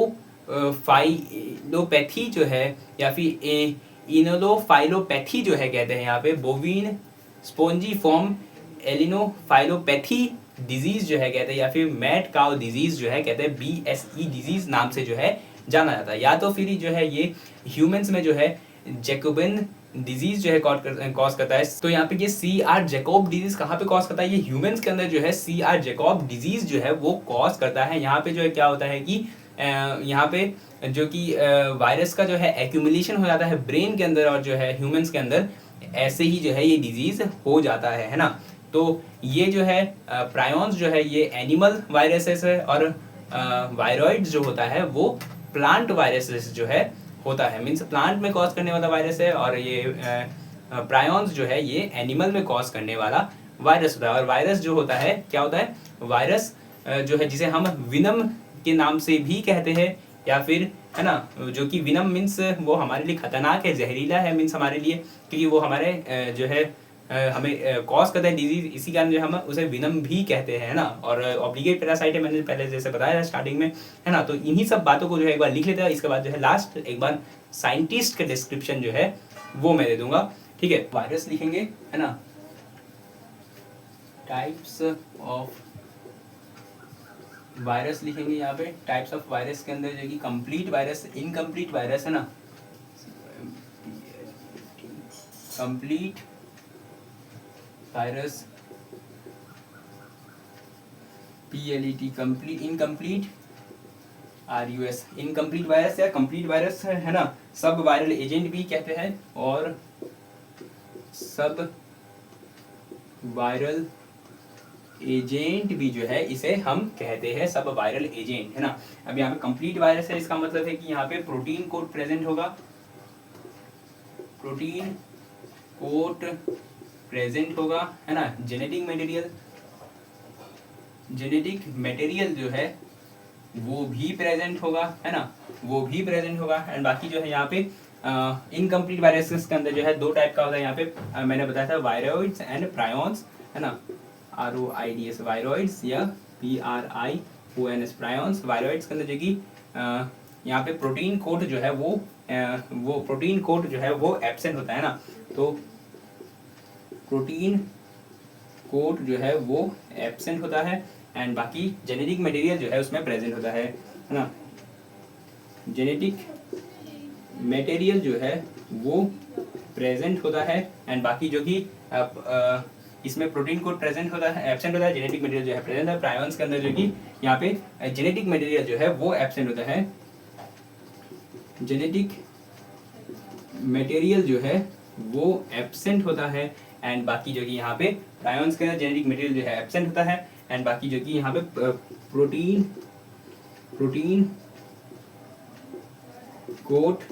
[SPEAKER 1] फाइलोपैथी जो है, या फिर इनोलोफाइलोपैथी जो है कहते हैं यहाँ पे, बोवीन स्पॉन्जी फॉर्म एलिनोफाइलोपैथी डिजीज जो है कहते हैं, या फिर मैड काउ डिजीज जो है कहते हैं BSE डिजीज नाम से जो है जाना जाता है। या तो फिर जो है ये ह्यूमंस में जो है जैकोबिन डिजीज जो है कॉज करता है। तो यहाँ पे ये CR जैकोब डिजीज कहाँ पे कॉज करता है, ये ह्यूमंस के अंदर जो है CR जैकोब डिजीज जो है वो कॉज करता है। यहाँ पे जो है क्या होता है कि यहाँ पे जो कि वायरस का जो है एक्यूमुलेशन हो जाता है ब्रेन के अंदर, और जो है ह्यूमंस के अंदर ऐसे ही जो है ये डिजीज हो जाता है ना। तो ये जो है प्रायोन्स जो है ये एनिमल वायरसेस है, और वायरॉइड्स जो होता है वो प्लांट वायरसेस जो है होता है, मीन्स प्लांट में कॉज करने वाला वायरस है। और ये प्रायोन्स जो है ये एनिमल में कॉज करने वाला वायरस होता है। और वायरस जो होता है क्या होता है, वायरस जो है जिसे हम विनम के नाम से भी कहते हैं, या फिर, है ना, जो कि विनम मीन्स वो हमारे लिए खतरनाक है, जहरीला है मीन्स हमारे लिए, क्योंकि वो हमारे जो है हमें कॉज करता है डिजीज, इसी कारण जो हम उसे विनम भी कहते हैं ना। और ऑब्लिगेट पैरासाइट है, मैंने पहले जैसे बताया था स्टार्टिंग में, है ना। तो इन्हीं सब बातों को जो है एक बार लिख लेते हैं, इसके बाद जो है लास्ट एक बार साइंटिस्ट का डिस्क्रिप्शन जो है वो मैं दे दूंगा। ठीक है, वायरस लिखेंगे, है ना, टाइप्स ऑफ वायरस लिखेंगे यहाँ पे। टाइप्स ऑफ वायरस के अंदर जो कि कंप्लीट वायरस, इनकम्प्लीट वायरस, है ना, complete virus, PLET complete, incomplete RUS incomplete virus या कंप्लीट वायरस है ना। सब वायरल एजेंट भी कहते हैं, और सब वायरल एजेंट भी जो है इसे हम कहते हैं सब वायरल एजेंट, है ना। अब यहाँ पे कंप्लीट वायरस है, इसका मतलब है कि यहाँ पे प्रोटीन कोड प्रेजेंट होगा, प्रोटीन कोड प्रेजेंट होगा, है ना। जेनेटिक मटेरियल जो है वो भी प्रेजेंट होगा, है ना, वो भी प्रेजेंट होगा। एंड बाकी जो है यहाँ पे इनकम्प्लीट वायरसेस के अंदर जो है दो टाइप का होता है। यहाँ पे मैंने बताया था वायरॉइड्स एंड प्रायोन्स, है ना, ROIDS वायरॉइड्स या PRIONS प्रायोन्स। वायरॉइड्स के अंदर जो कि यहाँ पे प्रोटीन कोड जो है वो प्रोटीन कोड जो है वो एब्सेंट होता है ना। तो प्रोटीन कोड जो है वो एब्सेंट होता है, एंड बाकी जेनेटिक मटेरियल जो है उसमें प्रेजेंट होता है ना। जेनेटिक मटेरियल जो है वो प्रेजेंट होता है, एंड बाकी जो कि इसमें प्रोटीन कोड प्रेजेंट होता है, एब्सेंट होता है। जेनेटिक मटेरियल जो है प्रेजेंट है। प्रायोन्स के अंदर जो कि यहाँ पे जेनेटिक मटेरियल जो है वो एब्सेंट होता है, जेनेटिक मटेरियल जो है वो एब्सेंट होता है, एंड बाकी जो कि यहाँ पे प्रायॉन्स के अंदर जेनेटिक मटेरियल जो है एब्सेंट होता है, एंड बाकी जो कि यहाँ पे प्रोटीन कोट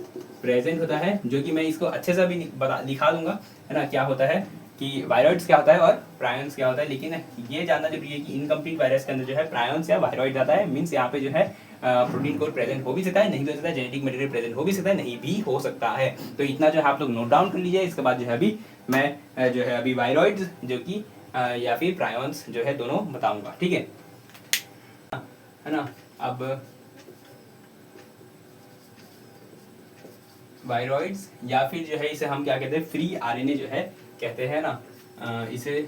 [SPEAKER 1] प्रेजेंट होता है, जो कि मैं इसको अच्छे से भी दिखा दूंगा, है ना, क्या होता है कि वायरॉइड्स क्या होता है और प्रायॉन्स क्या होता है। लेकिन ये जानना जरूरी है कि इनकम्प्लीट वायरस के अंदर जो है प्रायॉन्स या वायरॉइड आता है, मीन्स यहाँ पे जो है प्रोटीन कोड प्रेजेंट हो भी सकता है, नहीं भी हो सकता है, जेनेटिक मटेरियल प्रेजेंट हो भी सकता है, नहीं भी हो सकता है। तो इतना जो है आप लोग नोट डाउन कर लीजिए। इसके बाद जो है अभी मैं जो है अभी वायरॉइड्स जो कि या फिर प्रायॉन्स जो है दोनों बताऊंगा, ठीक है ना। अब वायरॉइड्स या फिर जो है इसे हम क्या कहते हैं, फ्री आरएनए जो है कहते हैं ना, इसे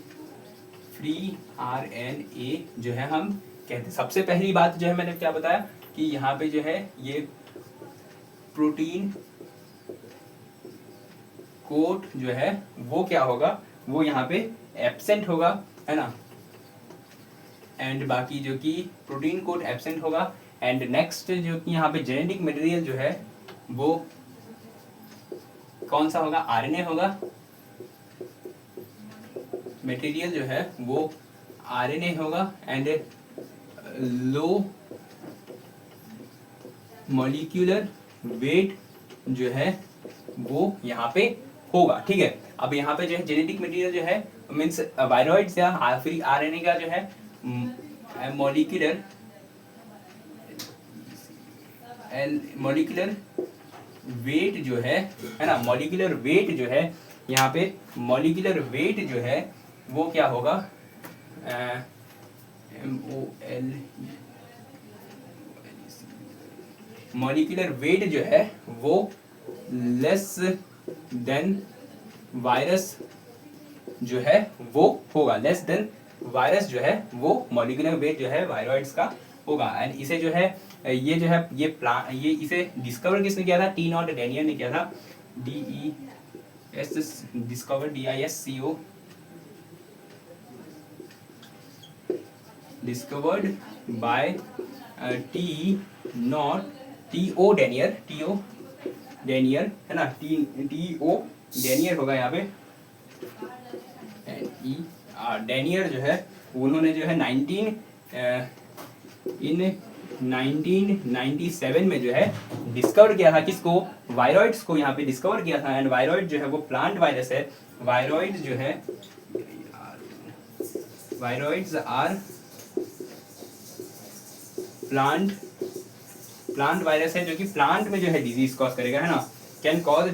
[SPEAKER 1] फ्री आरएनए जो है हम कहते हैं। सबसे पहली बात जो है मैंने क्या बताया कि यहाँ पे जो है ये प्रोटीन कोट जो है वो क्या होगा, वो यहाँ पे एब्सेंट होगा, है ना, एंड बाकी जो कि प्रोटीन कोट एब्सेंट होगा, एंड नेक्स्ट जो कि यहाँ पे जेनेटिक मटेरियल जो है वो कौन सा होगा, आरएनए होगा। मटेरियल जो है वो आरएनए होगा, एंड लो मॉलिक्यूलर वेट जो है वो यहाँ पे होगा, ठीक है। अब यहाँ पे जो है जेनेटिक मटेरियल जो है मीन्स वायरॉइड्स या फिर आरएनए का जो है मॉलिक्यूलर वेट जो है ना, मॉलिक्यूलर वेट जो है यहाँ पे मॉलिक्यूलर वेट जो है वो क्या होगा, मॉलिक्यूलर वेट जो है वो लेस देन वायरस जो है वो होगा, लेस देन वायरस जो है वो मॉलिक्यूलर वेट जो है वायरॉइड्स का होगा। एंड इसे जो है ये जो है ये इसे डिस्कवर किसने किया था, टी नॉट डेनियर ने किया था, DES discover DISCO discovered by TO denier है ना, TO डेनियर होगा यहाँ पे, डेनियर जो है उन्होंने जो है 1997 में जो है डिस्कवर किया था किसको, वायरॉइड्स को यहाँ पे डिस्कवर किया था। एंड वायरॉइड जो है वो प्लांट वायरस है, वायरॉइड जो है वायरॉइड्स आर प्लांट वायरस है जो कि प्लांट में जो है डिजीज कॉज करेगा, है ना, can cause a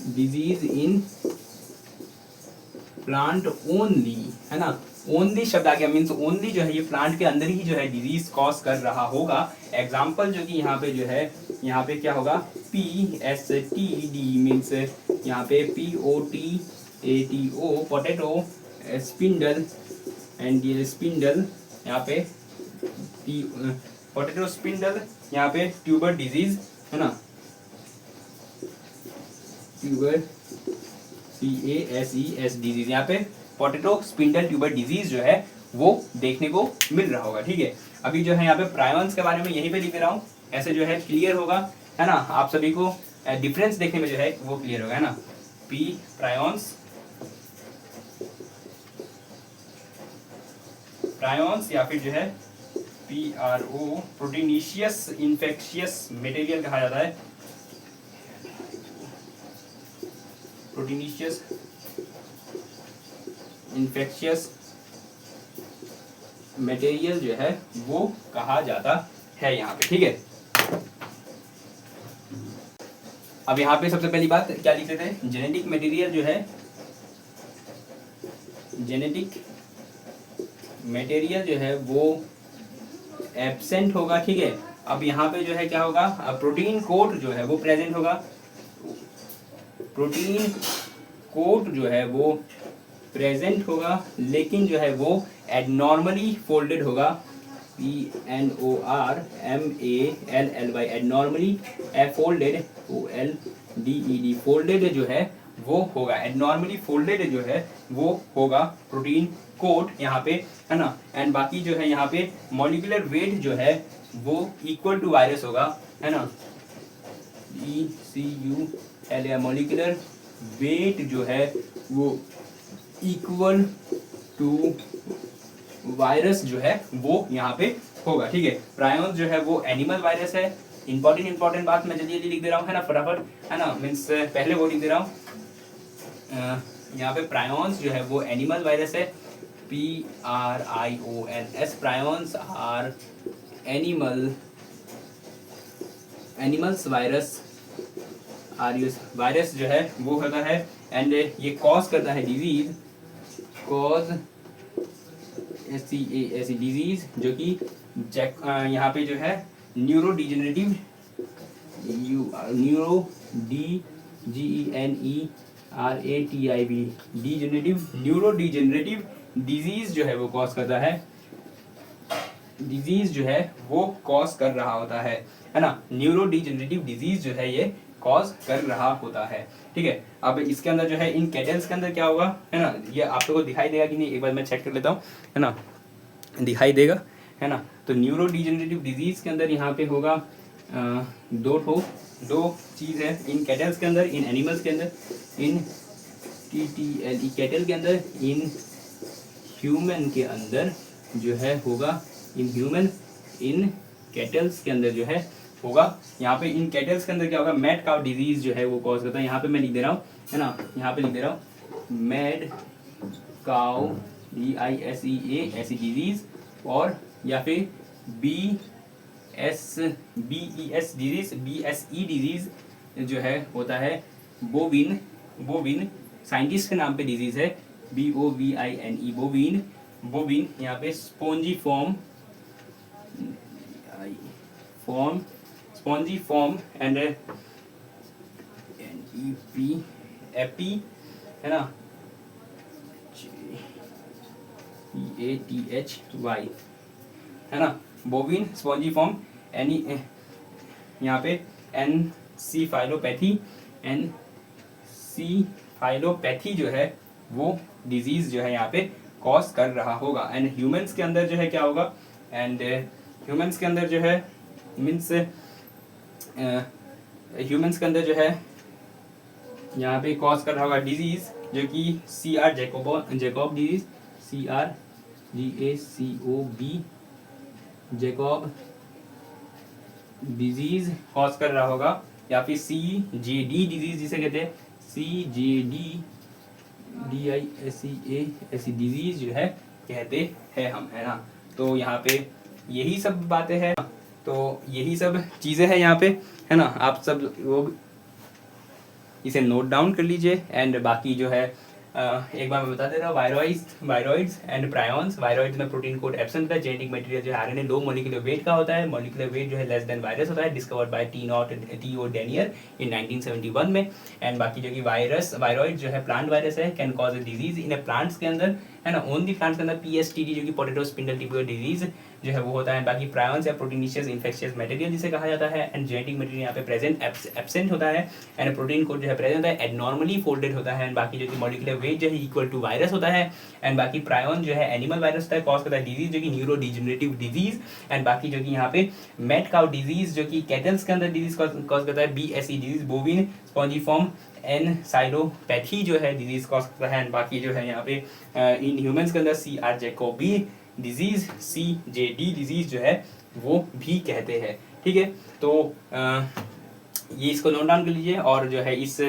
[SPEAKER 1] disease in plant only, है ना, ओनली शब्द आ गया, मीन्स ओनली जो है ये प्लांट के अंदर ही जो है डिजीज कॉज कर रहा होगा। एग्जाम्पल जो कि यहाँ पे जो है यहाँ पे क्या होगा, PSTD मीन्स यहाँ पे POTATO पोटैटो स्पिंडल, एंड ये स्पिंडल यहाँ पे पोटैटो स्पिंडल, यहाँ पे ट्यूबर डिजीज, है ना, ट्यूबर CASES डिजीज, यहाँ पे पोटैटो स्पिंडल ट्यूबर डिजीज जो है वो देखने को मिल रहा होगा, ठीक है। अभी जो है यहाँ पे प्रायॉन्स के बारे में यहीं पे लिख रहा हूँ, ऐसे जो है क्लियर होगा, है ना, आप सभी को डिफरेंस देखने में जो है वो क्लियर होगा, है ना। प्रायॉन्स या फिर जो है PRO प्रोटीनिशियस इन्फेक्शियस मटेरियल कहा जाता है, प्रोटीनिशियस इन्फेक्शियस मटेरियल जो है वो कहा जाता है यहाँ पे, ठीक है। अब यहाँ पे सबसे पहली बात क्या लिख लेते हैं, जेनेटिक मटेरियल जो है, जेनेटिक मटेरियल जो है वो एब्सेंट होगा, ठीक है। अब यहाँ पे जो है क्या होगा, प्रोटीन कोट जो है वो प्रेजेंट होगा, प्रोटीन कोट जो है वो प्रेजेंट होगा, लेकिन जो है वो एबनॉर्मली फोल्डेड होगा, PNORMALLY abnormally, folded OLDED folded जो है वो होगा, एंड नॉर्मली फोल्डेड जो है वो होगा प्रोटीन कोड यहाँ पे, है ना। एंड बाकी जो है यहाँ पे मॉलिक्यूलर वेट जो है वो इक्वल टू वायरस होगा, है ना। ECUL या मॉलिक्यूलर वेट जो है वो इक्वल टू वायरस जो है वो यहाँ पे होगा, ठीक है। प्रायोन्स जो है वो एनिमल वायरस है। इंपॉर्टेंट बात मैं जल्दी लिख दे रहा हूँ, है ना, फटाफट, है ना, मीन्स पहले वो लिख दे रहा हूँ। यहाँ पे प्रायोन्स जो है वो एनिमल वायरस है, PRIONS। Prions are animals virus are use. Virus जो है वो होता है एंड ये कॉज करता है डिजीज, कॉज SCASE डिजीज, जो कि यहाँ पे जो है neuro degenerative neuro degenerative disease जो है वो कॉज करता है, डिजीज जो है वो कॉज कर रहा होता है ना। न्यूरो डिजेनरेटिव डिजीज जो है ये कॉज कर रहा होता है, ठीक है। अब इसके अंदर जो है इन कैटल्स के अंदर क्या होगा, है ना, ये आप लोगों को दिखाई देगा कि नहीं, एक बार मैं चेक कर लेता हूँ, है ना, दिखाई देगा, है ना। तो न्यूरो डिजेनरेटिव डिजीज के अंदर यहाँ पे होगा दो चीज़ है इन कैटल्स के अंदर, इन एनिमल्स के अंदर, इन TTLE कैटल के अंदर, इन ह्यूमन के अंदर जो है होगा, इन कैटल्स के अंदर जो है होगा। यहाँ पे इन कैटल्स के अंदर क्या होगा, मैड काउ डिजीज जो है वो कॉज करता है। यहाँ पे मैं लिख दे रहा हूँ, है ना, यहाँ पे लिख दे रहा हूँ मैड काउ DISEA ऐसी डिजीज, और या फिर BES डिजीज, BSE डिजीज जो है होता है बोविन साइंटिस्ट के नाम पे डिजीज है, BOVINE बोविन। यहाँ पे स्पॉन्जी फॉर्म एंड एपी, है ना, PATHY, है ना, बोविन स्पॉन्जी फॉर्म। एनी यहाँ पे एनसीफाइलोपैथी जो है वो डिजीज जो है यहाँ पे कॉज कर रहा होगा। एंड ह्यूमंस के अंदर जो है क्या होगा, एंड ह्यूमंस के अंदर जो है मीन्स ह्यूमंस के अंदर जो है यहाँ पे कॉज कर रहा होगा डिजीज जो कि CR Jacob disease, CRGACOB Jacob disease cause कर रहा होगा, या फिर CJD डिजीज जिसे कहते हैं, CJDISEA ऐसी डिजीज जो है कहते हैं हम, है ना। तो यहाँ पे यही सब बातें हैं, तो यही सब चीज़ें हैं यहाँ पे, है ना। आप सब लोग इसे नोट डाउन कर लीजिए। एंड बाकी जो है एक बार मैं बता दे रहा हूँ, वायरॉइड्स एंड प्रायोन्स। वायरॉइड्स में प्रोटीन कोड एब्सेंट होता है, जेनेटिक मटेरियल जो है RNA लो मॉलिक्यूलर वेट का होता है, मॉलिक्यूलर वेट जो है लेस देन वायरस होता है, डिस्कवर्ड बाय T.O. डेनियर इन 1971 में। एंड बाकी जो कि वायरॉइड जो है प्लांट वायरस है, can cause a disease in plants के अंदर, है ना, ओनली प्लांट्स के अंदर। PSTD जो कि पोटैटो स्पिंडल टिपिकल डिजीज जो है वो होता है। बाकी प्रायोन्स या प्रोटीनिशियस इन्फेक्शियस मटेरियल जिसे कहा जाता है, एंड जेनेटिक मटेरियल यहाँ पे प्रेजेंट एब्सेंट होता है, एंड प्रोटीन कोड जो है प्रेजेंट होता है, एबनॉर्मली फोल्डेड होता है। एंड बाकी जो कि मॉलिक्यूलर वेट जो है इक्वल टू वायरस होता है। एंड बाकी प्रायोन जो है एनिमल वायरस होता है, कॉज करता है डिजीज जो कि न्यूरो डिजेनरेटिव डिजीज। एंड बाकी जो कि यहाँ पे मैड काउ डिजीज जो कि कैटल्स के अंदर डिजीज कॉज करता है, BSE डिजीज बोविन स्पॉन्जीफॉर्म एनसाइलोपैथी जो है डिजीज कॉज करता है। एंड बाकी जो है यहाँ पे इन ह्यूमंस के अंदर CR Jacobi disease, CJD disease जो है वो भी कहते हैं, ठीक है। तो ये इसको नोट डाउन कर लीजिए। और जो है इस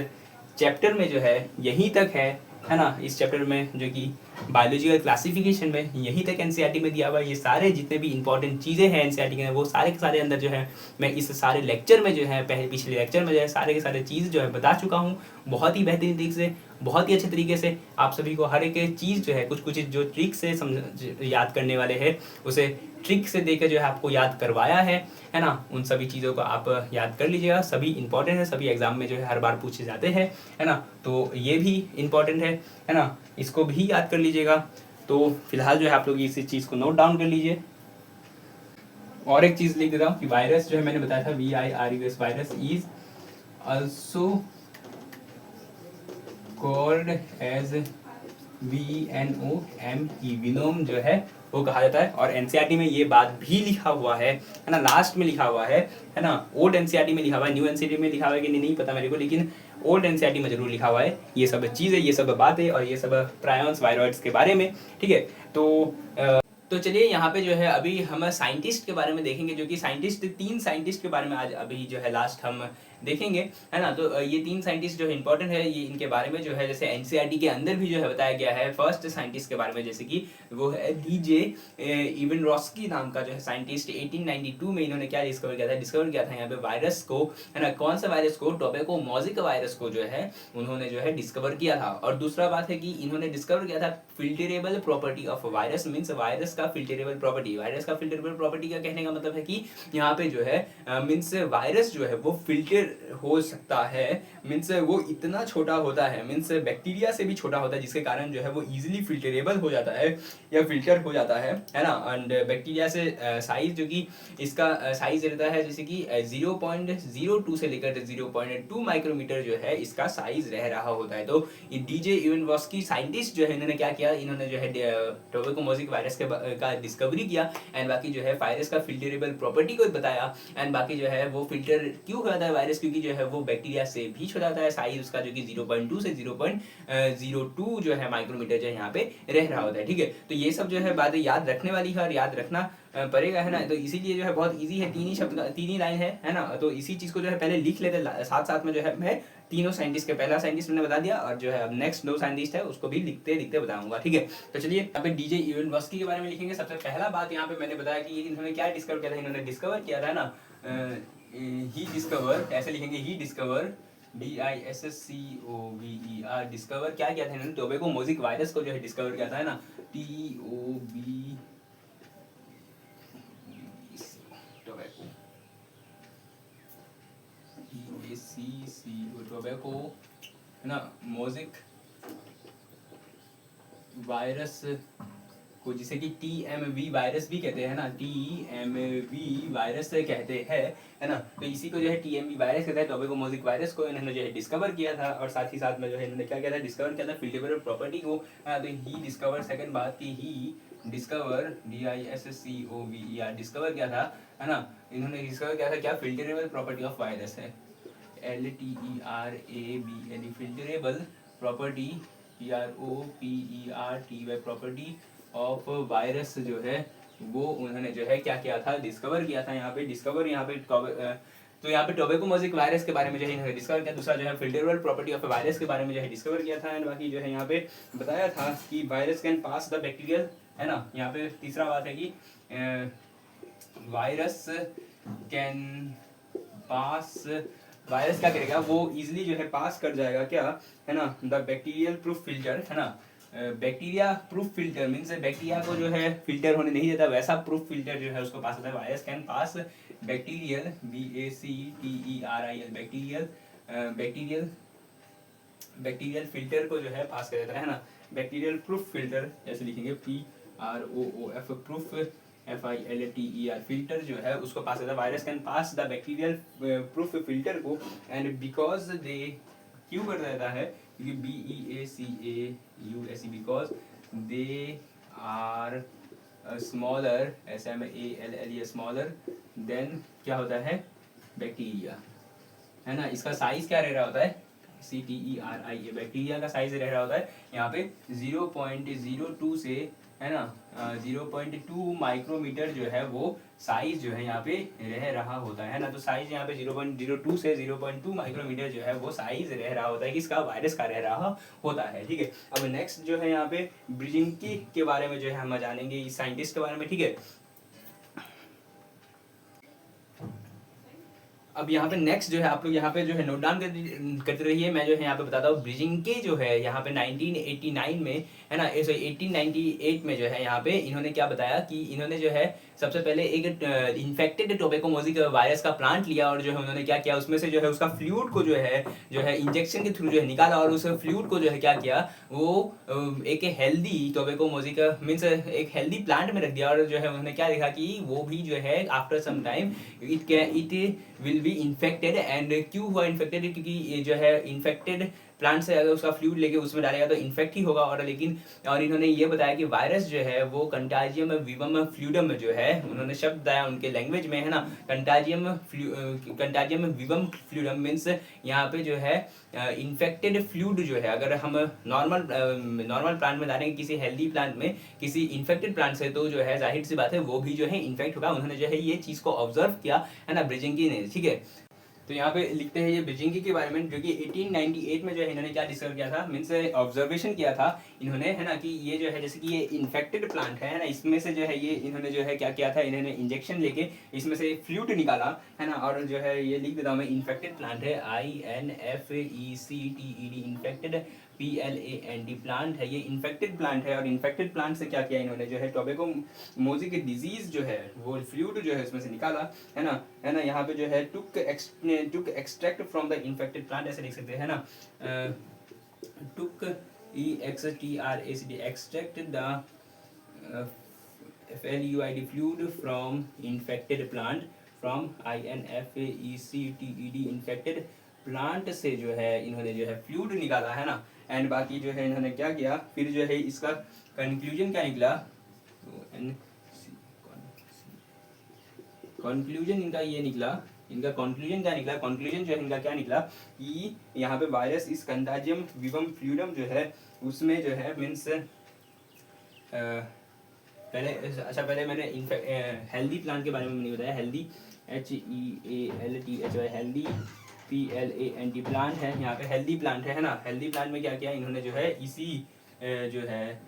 [SPEAKER 1] चैप्टर में जो है यहीं तक है ना, इस चैप्टर में जो कि बायोलॉजिकल क्लासिफिकेशन में यहीं तक NCERT में दिया हुआ है। ये सारे जितने भी इंपॉर्टेंट चीज़ें हैं NCERT के, वो सारे के सारे अंदर जो है मैं इस सारे लेक्चर में जो है पिछले लेक्चर में जो है सारे के सारे चीज़ जो है बता चुका हूँ, बहुत ही बेहतरीन तरीके से, बहुत ही अच्छे तरीके से। आप सभी को हर एक चीज़ जो है कुछ जो ट्रिक से याद करने वाले हैं, उसे ट्रिक से देकर जो है आपको याद करवाया है ना। उन सभी चीज़ों को आप याद कर लीजिएगा, सभी इंपॉर्टेंट है, सभी एग्जाम में जो है हर बार पूछे जाते हैं, है ना। तो ये भी इंपॉर्टेंट है ना, इसको भी याद कर लीजिएगा। तो फिलहाल जो है आप लोग इस चीज़ को नोट डाउन कर लीजिए। और एक चीज़ लिख देता हूँ कि वायरस जो है मैंने बताया था, VIRUS virus is also called as VNOME, विनोम जो है वो कहा जाता है। और एनसीईआरटी में ये बात भी लिखा हुआ है ना, लास्ट में लिखा हुआ है ना। ओल्ड एनसीईआरटी में लिखा हुआ है, न्यू एनसीईआरटी में लिखा हुआ है कि नहीं पता मेरे को, लेकिन ओल्ड एनसीईआरटी में जरूर लिखा हुआ है ये सब चीज़ें, ये सब बातें और ये सब प्रायॉन्स वायरॉइड्स के बारे में, ठीक है। तो चलिए यहाँ पे जो है अभी हम साइंटिस्ट के बारे में देखेंगे, जो कि साइंटिस्ट, 3 साइंटिस्ट के बारे में आज अभी जो है लास्ट हम देखेंगे, है ना। तो ये 3 साइंटिस्ट जो है इंपॉर्टेंट है, ये इनके बारे में जो है जैसे एनसीईआरटी के अंदर भी जो है बताया गया है। फर्स्ट साइंटिस्ट के बारे में जैसे कि वो है डीजे इवानोव्स्की नाम का जो है साइंटिस्ट। 1892 में इन्होंने क्या डिस्कवर किया था, यहाँ पे वायरस को, है ना। कौन सा वायरस को, टोबैको मोज़िक वायरस को जो है उन्होंने जो है डिस्कवर किया था। और दूसरा बात है कि इन्होंने डिस्कवर किया था filterable property of virus, means virus का फिल्टरेबल प्रॉपर्टी। वायरस का फिल्टरेबल प्रॉपर्टी का कहने का मतलब है कि यहाँ पे जो है मीन्स वायरस जो है वो फिल्टर हो सकता है, मीन्स वो इतना छोटा होता है, मीन्स बैक्टीरिया से भी छोटा होता है, जिसके कारण जो है वो इजीली फिल्टरेबल हो जाता है या फिल्टर हो जाता है ना। एंड बैक्टीरिया से साइज जो कि इसका साइज रहता है जैसे कि 0.02 से लेकर 0.2 माइक्रोमीटर जो है इसका साइज रह रहा होता है। तो डीजे इवानोव्स्की साइंटिस्ट जो है इन्होंने क्या किया, इन्होंने जो है टोबैको मोज़िक वायरस का डिस्कवरी किया एंड बाकी जो है वायरस का फिल्टरेबल प्रॉपर्टी को बताया। एंड बाकी जो है वो फिल्टर क्यों हो जाता है वायरस, क्योंकि जो है वो बैक्टीरिया से भी छोटा होता है साइज उसका, जो कि 0.2 से 0.02 जो है माइक्रोमीटर जो है यहाँ पे रह रहा होता है, ठीक है। तो ये सब जो है बातें याद रखने वाली है और याद रखना पड़ेगा, है ना। तो इसीलिए जो है बहुत इजी है, 3 ही शब्द, 3 ही लाइन है ना। तो इसी चीज़ को जो है पहले लिख लेते, साथ साथ में जो है मैं तीनों साइंटिस्ट के, पहला साइंटिस्ट मैंने बता दिया और जो है अब नेक्स्ट 2 साइंटिस्ट है उसको भी लिखते लिखते बताऊंगा, ठीक है। तो चलिए यहाँ पे डीजे इवानोव्स्की के बारे में लिखेंगे। सबसे पहला बात यहाँ पे मैंने बताया कि इन्होंने क्या डिस्कवर किया था, इन्होंने डिस्कवर किया था ना, ही डिस्कवर, ऐसे लिखेंगे, ही डिस्कवर, DISCOVER, डिस्कवर क्या किया था इन्होंने, टोबैको मोज़िक वायरस को जो है डिस्कवर किया था, है ना। TOB टोबैको, TACCO, टोबैको, है ना, मोज़िक वायरस को, जिसे कि TMV वायरस भी कहते हैं ना, TMV वायरस कहते हैं, है ना। तो इसी को जो है TMV वायरस कहते हैं। टोबैको मोज़िक वायरस को इन्होंने जो है डिस्कवर किया था और साथ ही साथ में जो है इन्होंने क्या किया था, डिस्कवर किया था फिल्टरेबल प्रॉपर्टी को। तो ही डिस्कवर, सेकंड बात की ही डिस्कवर, DISCOVER, डिस्कवर किया था, है ना। इन्होंने डिस्कवर किया था क्या, फिल्टरेबल प्रॉपर्टी ऑफ वायरस है, LTERABLE, filterable property, PROPERTY property of virus जो है वो उन्होंने जो है क्या किया था, डिस्कवर किया था। यहाँ पे डिस्कवर, यहाँ पे तो यहाँ पे टोबैको मोज़िक वायरस के बारे में जो है इन्होंने डिस्कवर किया। दूसरा जो है फिल्टरेबल प्रॉपर्टी ऑफ वायरस के बारे में जो है डिस्कवर किया था। एंड बाकी जो है यहाँ पे बताया था कि virus can pass the bacterial, है ना। यहाँ पे तीसरा बात है कि वायरस कैन पास, वायरस क्या करेगा, वो इजीली जो है पास कर जाएगा क्या, है ना, द बैक्टीरियल प्रूफ फिल्टर, है ना। Bacteria proof filter means bacteria को जो है फिल्टर होने नहीं देता, वैसा प्रूफ फिल्टर जो है उसको पास होता है। Virus can pass bacterial, BACTERIL, bacterial filter को जो है पास कर देता है ना। बैक्टीरियल प्रूफ फिल्टर ऐसे लिखेंगे, PROOF, प्रूफ, FILTER, फिल्टर जो है उसको पास करता है। Virus can pass the bacterial proof filter को, एंड बिकॉज दे, क्यों कर देता है, क्योंकि BEACAUSE, because they are smaller, SMALLE, smaller than क्या होता है, बैक्टीरिया, है ना। इसका साइज क्या रह रहा होता है, CTERIA, बैक्टीरिया का साइज रह रहा होता है यहाँ पे 0.02 से, है ना, 0.2 माइक्रोमीटर जो है वो साइज जो है यहाँ पे रह रहा होता है ना। तो साइज यहाँ पे 0.02 से 0.2 माइक्रोमीटर जो है वो साइज रह रहा होता है, किसका, वायरस का रह रहा होता है, ठीक है। अब नेक्स्ट जो है यहाँ पे ब्रिजिंकी के बारे में जो है हम जानेंगे, इस साइंटिस्ट के बारे में, ठीक है। अब यहाँ पे नेक्स्ट जो है आप लोग यहाँ पे जो है नोट डाउन करते रहिए। मैं जो है यहाँ पे बताता हूँ, ब्रिजिंके जो है यहाँ पे 1989 में, है ना, 1898 में जो है यहाँ पे इन्होंने क्या बताया कि इन्होंने जो है सबसे पहले एक इन्फेक्टेड टोबैको मोज़िक वायरस का प्लांट लिया और जो है उन्होंने क्या किया, उसमें से जो है उसका फ्लूइड को जो है इंजेक्शन के थ्रू जो है निकाला और उस फ्लूइड को जो है क्या किया, वो एक हेल्दी टोबैको मोज़िक मीन्स एक हेल्दी प्लांट में रख दिया। और जो है उन्होंने क्या देखा कि वो भी जो है after some time it will be infected. And क्यों हुआ इन्फेक्टेड, क्योंकि ये जो है इन्फेक्टेड प्लांट से अगर उसका फ्लूइड लेके उसमें डालेगा तो इन्फेक्ट ही होगा। और लेकिन और इन्होंने ये बताया कि वायरस जो है वो कंटाजियम विवम फ्लूइडम जो है, उन्होंने शब्द बताया उनके लैंग्वेज में, है ना, कंटाजियम विवम फ्लूइडम मीन्स यहाँ पे जो है इन्फेक्टेड फ्लूइड जो है, अगर हम नॉर्मल प्लांट में डालेंगे किसी हेल्दी प्लांट में किसी इन्फेक्टेड प्लांट से, तो जो है जाहिर सी बात है वो भी जो है इन्फेक्ट होगा। उन्होंने जो है ये चीज को ऑब्जर्व किया, है ना, ब्रिजिंगी ने, ठीक है। तो यहाँ पे लिखते हैं ये ब्रिजिंगी के बारे में, जो कि 1898 में जो है इन्होंने क्या डिस्कवर किया था, मीन्स ऑब्जर्वेशन किया था इन्होंने, है ना, कि ये जो है जैसे कि ये इन्फेक्टेड प्लांट है ना, इसमें से जो है ये इन्होंने जो है क्या किया था, इन्होंने इंजेक्शन लेके इसमें से फ्लूइड निकाला, है ना, और जो है ये लिख देता हूँ मैं, इन्फेक्टेड प्लांट है, INFECTED, इन्फेक्टेड PLANT प्लांट है, ये इन्फेक्टेड प्लांट है। और इन्फेक्टेड प्लांट से क्या किया इन्होंने, जो है टोबैको मोज़िक डिजीज जो है वो फ्लूइड जो है इसमें से निकाला, है ना, यहाँ पे जो है took extract from the infected plant, ऐसे लिख सकते हैं ना, took EXTRACT extract the FLUID fluid from infected plant, from INFECTED infected plant से जो है इन्होंने जो है फ्लूइड निकाला, है ना। एंड बाकी जो है इन्होंने क्या किया, फिर जो है इसका कंक्लूजन क्या निकला, कंक्लूजन इनका ये निकला, इनका कंक्लूजन क्या निकला, कंक्लूजन जो है इनका क्या निकला कि यहाँ पे वायरस इस कंटाजियम विवम फ्लूइडम जो है उसमें जो है मीन्स पहले मैंने हेल्दी प्लांट के बारे में नहीं बताया, healthy HEALTHY healthy PLANT plant है, यहाँ पे हेल्दी प्लांट है ना। हेल्दी प्लांट में क्या किया इन्होंने, जो है इसी जो है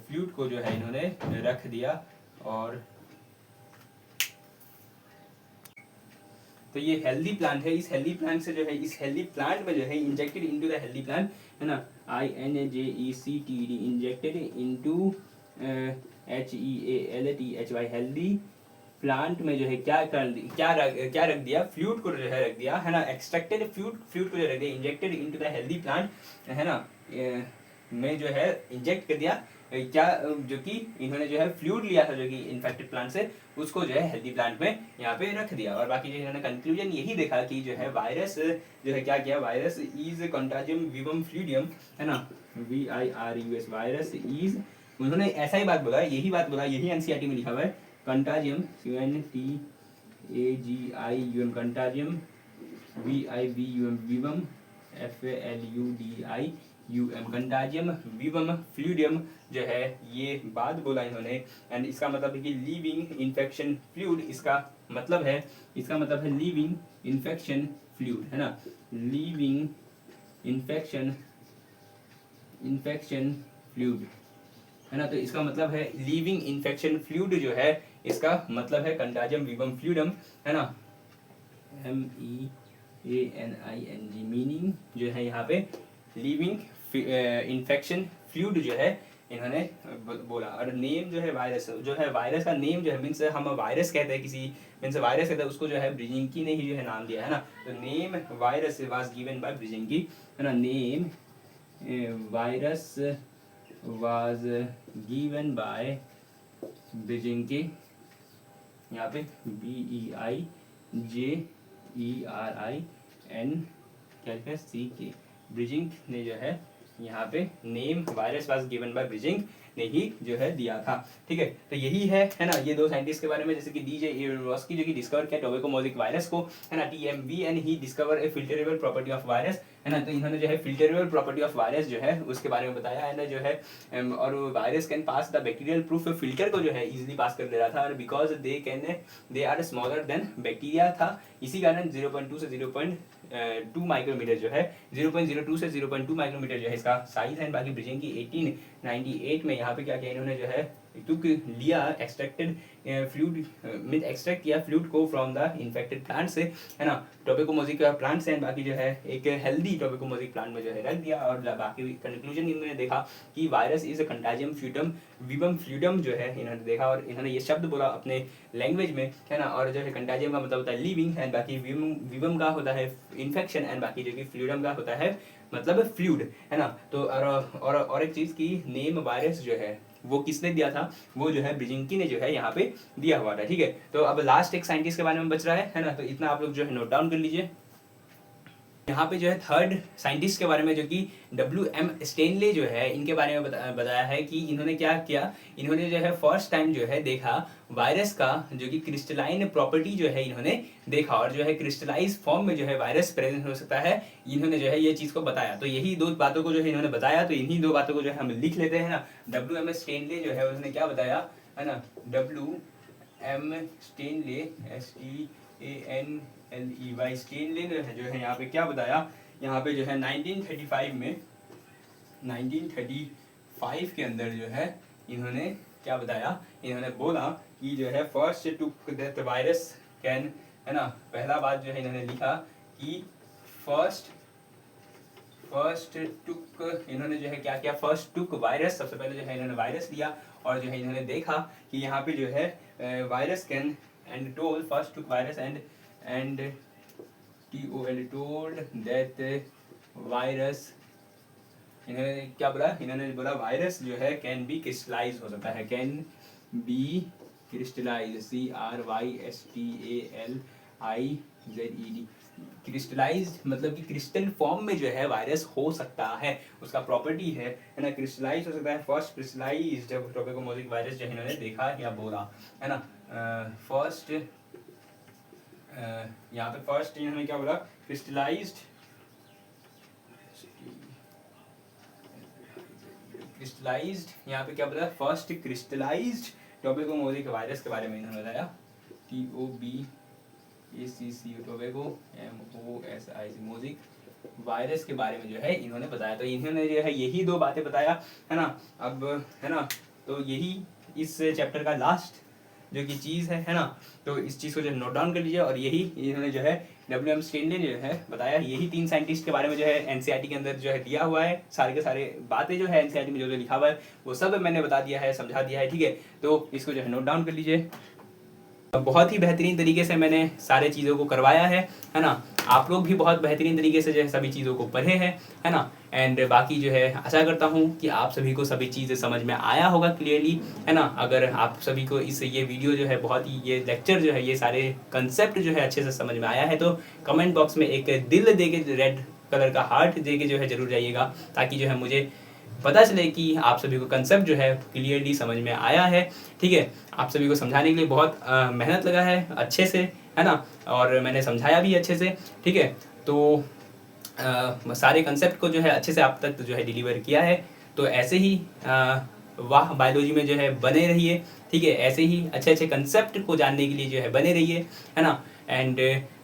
[SPEAKER 1] फ्लूइड को जो है इन्होंने रख दिया, और तो ये हेल्दी प्लांट है, इस हेल्दी प्लांट से जो है इस हेल्दी प्लांट में जो है injected into the healthy plant, है ना, INJECTED injected into HEALTHY healthy plant में जो है क्या रख दिया, फ्लूइड को जो है रख दिया, है ना, एक्सट्रैक्टेड फ्लूइड को जो रख दिया, injected into the healthy plant, है ना, में जो है इंजेक्ट कर दिया, क्या जो कि इन्होंने जो है फ्लूइड लिया था जो कि इन्फेक्टेड प्लांट से, उसको जो है हेल्दी प्लांट में यहाँ पे रख दिया। और बाकी जो इन्होंने कंक्लूजन यही देखा कि जो है वायरस जो है क्या किया, वायरस इज कंटाजियम विवम फ्लूइडियम, है ना, VIRUS वायरस इज, उन्होंने ऐसा ही बात बोला, यही बात बोला, यही NCERT में लिखा हुआ है, कंटाजियम CONTAGIUM कंटाजियम VIVUM विवम FLUDIUM कंटाजियम विवम फ्लूइडियम जो है ये बात बोला इन्होंने। एंड इसका मतलब है कि लिविंग इन्फेक्शन फ्लूइड, इसका मतलब है लिविंग इन्फेक्शन फ्लूइड, है ना, लिविंग इन्फेक्शन फ्लूइड, है ना। तो इसका मतलब है लिविंग इन्फेक्शन फ्लूइड जो है इसका मतलब है कंटाजियम विवम फ्लूइडम, है ना, MEANING मीनिंग जो है यहाँ पे लिविंग इन्फेक्शन फ्लूइड जो है इन्होंने बोला। और नेम जो है वायरस का नेम जो है मीन्स हम वायरस कहते हैं किसी मीन्स वायरस कहते हैं उसको जो है ब्रिजिंकी ने ही जो है नाम दिया, है ना। तो name virus was given by Beijerinck, है ना, name virus was given by Beijerinck, यहाँ पे BEIJERINCK ब्रिजिंग ने जो है यहाँ पे name virus was given by Beijerinck ने ही जो है दिया था, ठीक है। तो यही है ना, ये दो साइंटिस्ट के बारे में, जैसे कि DJ Evrosky जो कि डिस्कवर किया टोबैकोमोजिक वायरस को, है ना, TMV and he discover A filterable property of virus, है ना। तो इन्होंने जो है फिल्टरेबल प्रॉपर्टी ऑफ वायरस जो है उसके बारे में बताया, है ना, जो है और virus can pass the bacterial proof filter को जो है इजीली पास कर दे रहा था, और because they are smaller than bacteria था, इसी कारण 0.2 से 0.2 माइक्रोमीटर जो है 0.02 से 0.2 माइक्रोमीटर जो है इसका साइज है। बाकी ब्रिजिंग की 1898 में यहाँ पे क्या किया इन्होंने, जो है टुक लिया एक्सट्रैक्टेड फ्लूइड मीन एक्सट्रैक्ट किया फ्लूइड को फ्रॉम द इन्फेक्टेड प्लांट से, है ना, टोबैकोमोजिक प्लांट से, बाकी जो है एक हेल्दी टोबैकोमोजिक प्लांट में जो है रख दिया। और बाकी कंक्लूजन इन्होंने देखा कि वायरस इज अ कंटाजियम विवम फ्लूइडम जो है इन्होंने देखा, और इन्होंने ये शब्द बोला अपने लैंग्वेज में, है ना। और जो है कंटाजियम का मतलब होता है लिविंग, एंड बाकी विवम का होता है इन्फेक्शन, एंड बाकी जो कि फ्लूइडम का होता है मतलब फ्लूइड, है ना। तो और एक चीज की नेम वायरस जो है वो किसने दिया था, वो जो है ब्रिजिंकी ने जो है यहाँ पे दिया हुआ था, ठीक है। तो अब लास्ट एक साइंटिस्ट के बारे में बच रहा है ना, तो इतना आप लोग जो है नोट डाउन कर लीजिए। यहाँ पे जो है थर्ड साइंटिस्ट के बारे में जो कि WM स्टेनले जो है इनके बारे में बताया है कि इन्होंने क्या किया, इन्होंने जो है फर्स्ट टाइम जो है देखा वायरस का जो कि क्रिस्टलाइन प्रॉपर्टी जो है इन्होंने देखा, और जो है क्रिस्टलाइज फॉर्म में जो है वायरस प्रेजेंट हो सकता है, इन्होंने जो है ये चीज़ को बताया। तो यही दो बातों को जो है इन्होंने बताया, तो इन्हीं दो बातों को जो है हम लिख लेते हैं ना। WM स्टेनले जो है उन्होंने क्या बताया है ना, WM स्टेनले STANLEY स्टेनले जो है यहाँ पे क्या बताया, यहाँ पे जो है 1935 में 1935 के अंदर जो है इन्होंने क्या बताया, इन्होंने बोला कि जो है first took that virus can, है ना, पहला बात जो है इन्होंने लिखा कि फर्स्ट टुक, इन्होंने जो है क्या किया, फर्स्ट टुक वायरस, सबसे पहले जो है इन्होंने वायरस लिया और जो है इन्होंने देखा कि यहाँ पे जो है virus can and told, first took virus and told that virus, इन्होंने क्या बोला, इन्होंने बोला वायरस जो है कैन बी क्रिस्टलाइज हो सकता है, can be crystallize CRYSTALIZED, crystallize मतलब कि क्रिस्टल फॉर्म में जो है वायरस हो सकता है, उसका प्रॉपर्टी है ना, क्रिस्टलाइज हो सकता है। फर्स्ट क्रिस्टलाइज ट्रोपिकोमोजिक वायरस जो इन्होंने देखा या बोला है ना, फर्स्ट यहाँ पे फर्स्ट इन्होंने क्या बोला, क्रिस्टलाइज्ड यहाँ पे क्या बोला, फर्स्ट क्रिस्टलाइज्ड टोबैको वायरस के बारे में इन्होंने बताया, TOBACC tobacco MOSIC mosaic virus के बारे में जो है इन्होंने बताया। तो इन्होंने जो है यही दो बातें बताया है ना, अब है ना, तो यही इस चैप्टर का लास्ट जो कि चीज़ है ना, तो इस चीज़ को जो नोट डाउन कर लीजिए। और यही इन्होंने जो है WM स्टेनले जो है बताया, यही 3 साइंटिस्ट के बारे में जो है NCERT के अंदर जो है दिया हुआ है, सारे के सारे बातें जो है NCERT में जो लिखा हुआ है वो सब मैंने बता दिया है, समझा दिया है, ठीक है। तो इसको जो है नोट डाउन कर लीजिए। बहुत ही बेहतरीन तरीके से मैंने सारे चीज़ों को करवाया है ना, आप लोग भी बहुत बेहतरीन तरीके से जो है सभी चीज़ों को पढ़े हैं, है ना। एंड बाकी जो है आशा करता हूँ कि आप सभी को सभी चीज़ें समझ में आया होगा क्लियरली, है ना। अगर आप सभी को इस ये वीडियो जो है बहुत ही, ये लेक्चर जो है, ये सारे कंसेप्ट जो है अच्छे से समझ में आया है, तो कमेंट बॉक्स में एक दिल दे के, रेड कलर का हार्ट दे के जो है ज़रूर जाइएगा, ताकि जो है मुझे पता चले कि आप सभी को कंसेप्ट जो है क्लियरली समझ में आया है, ठीक है। आप सभी को समझाने के लिए बहुत मेहनत लगा है अच्छे से, है ना, और मैंने समझाया भी अच्छे से, ठीक है। तो सारे कंसेप्ट को जो है अच्छे से आप तक जो है डिलीवर किया है। तो ऐसे ही वाह बायोलॉजी में जो है बने रहिए, ठीक है। ऐसे ही अच्छे अच्छे कंसेप्ट को जानने के लिए जो है बने रहिए, है ना। एंड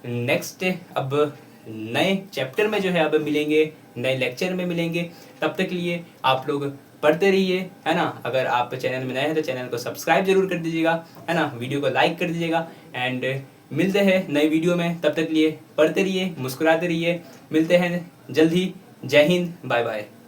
[SPEAKER 1] नेक्स्ट अब नए चैप्टर में जो है अब मिलेंगे, नए लेक्चर में मिलेंगे। तब तक के लिए आप लोग पढ़ते रहिए, है ना। अगर आप चैनल में नए हैं तो चैनल को सब्सक्राइब जरूर कर दीजिएगा, है ना, वीडियो को लाइक कर दीजिएगा। एंड मिलते हैं नए वीडियो में, तब तक के लिए पढ़ते रहिए, मुस्कुराते रहिए। मिलते हैं जल्द ही। जय हिंद, बाय बाय।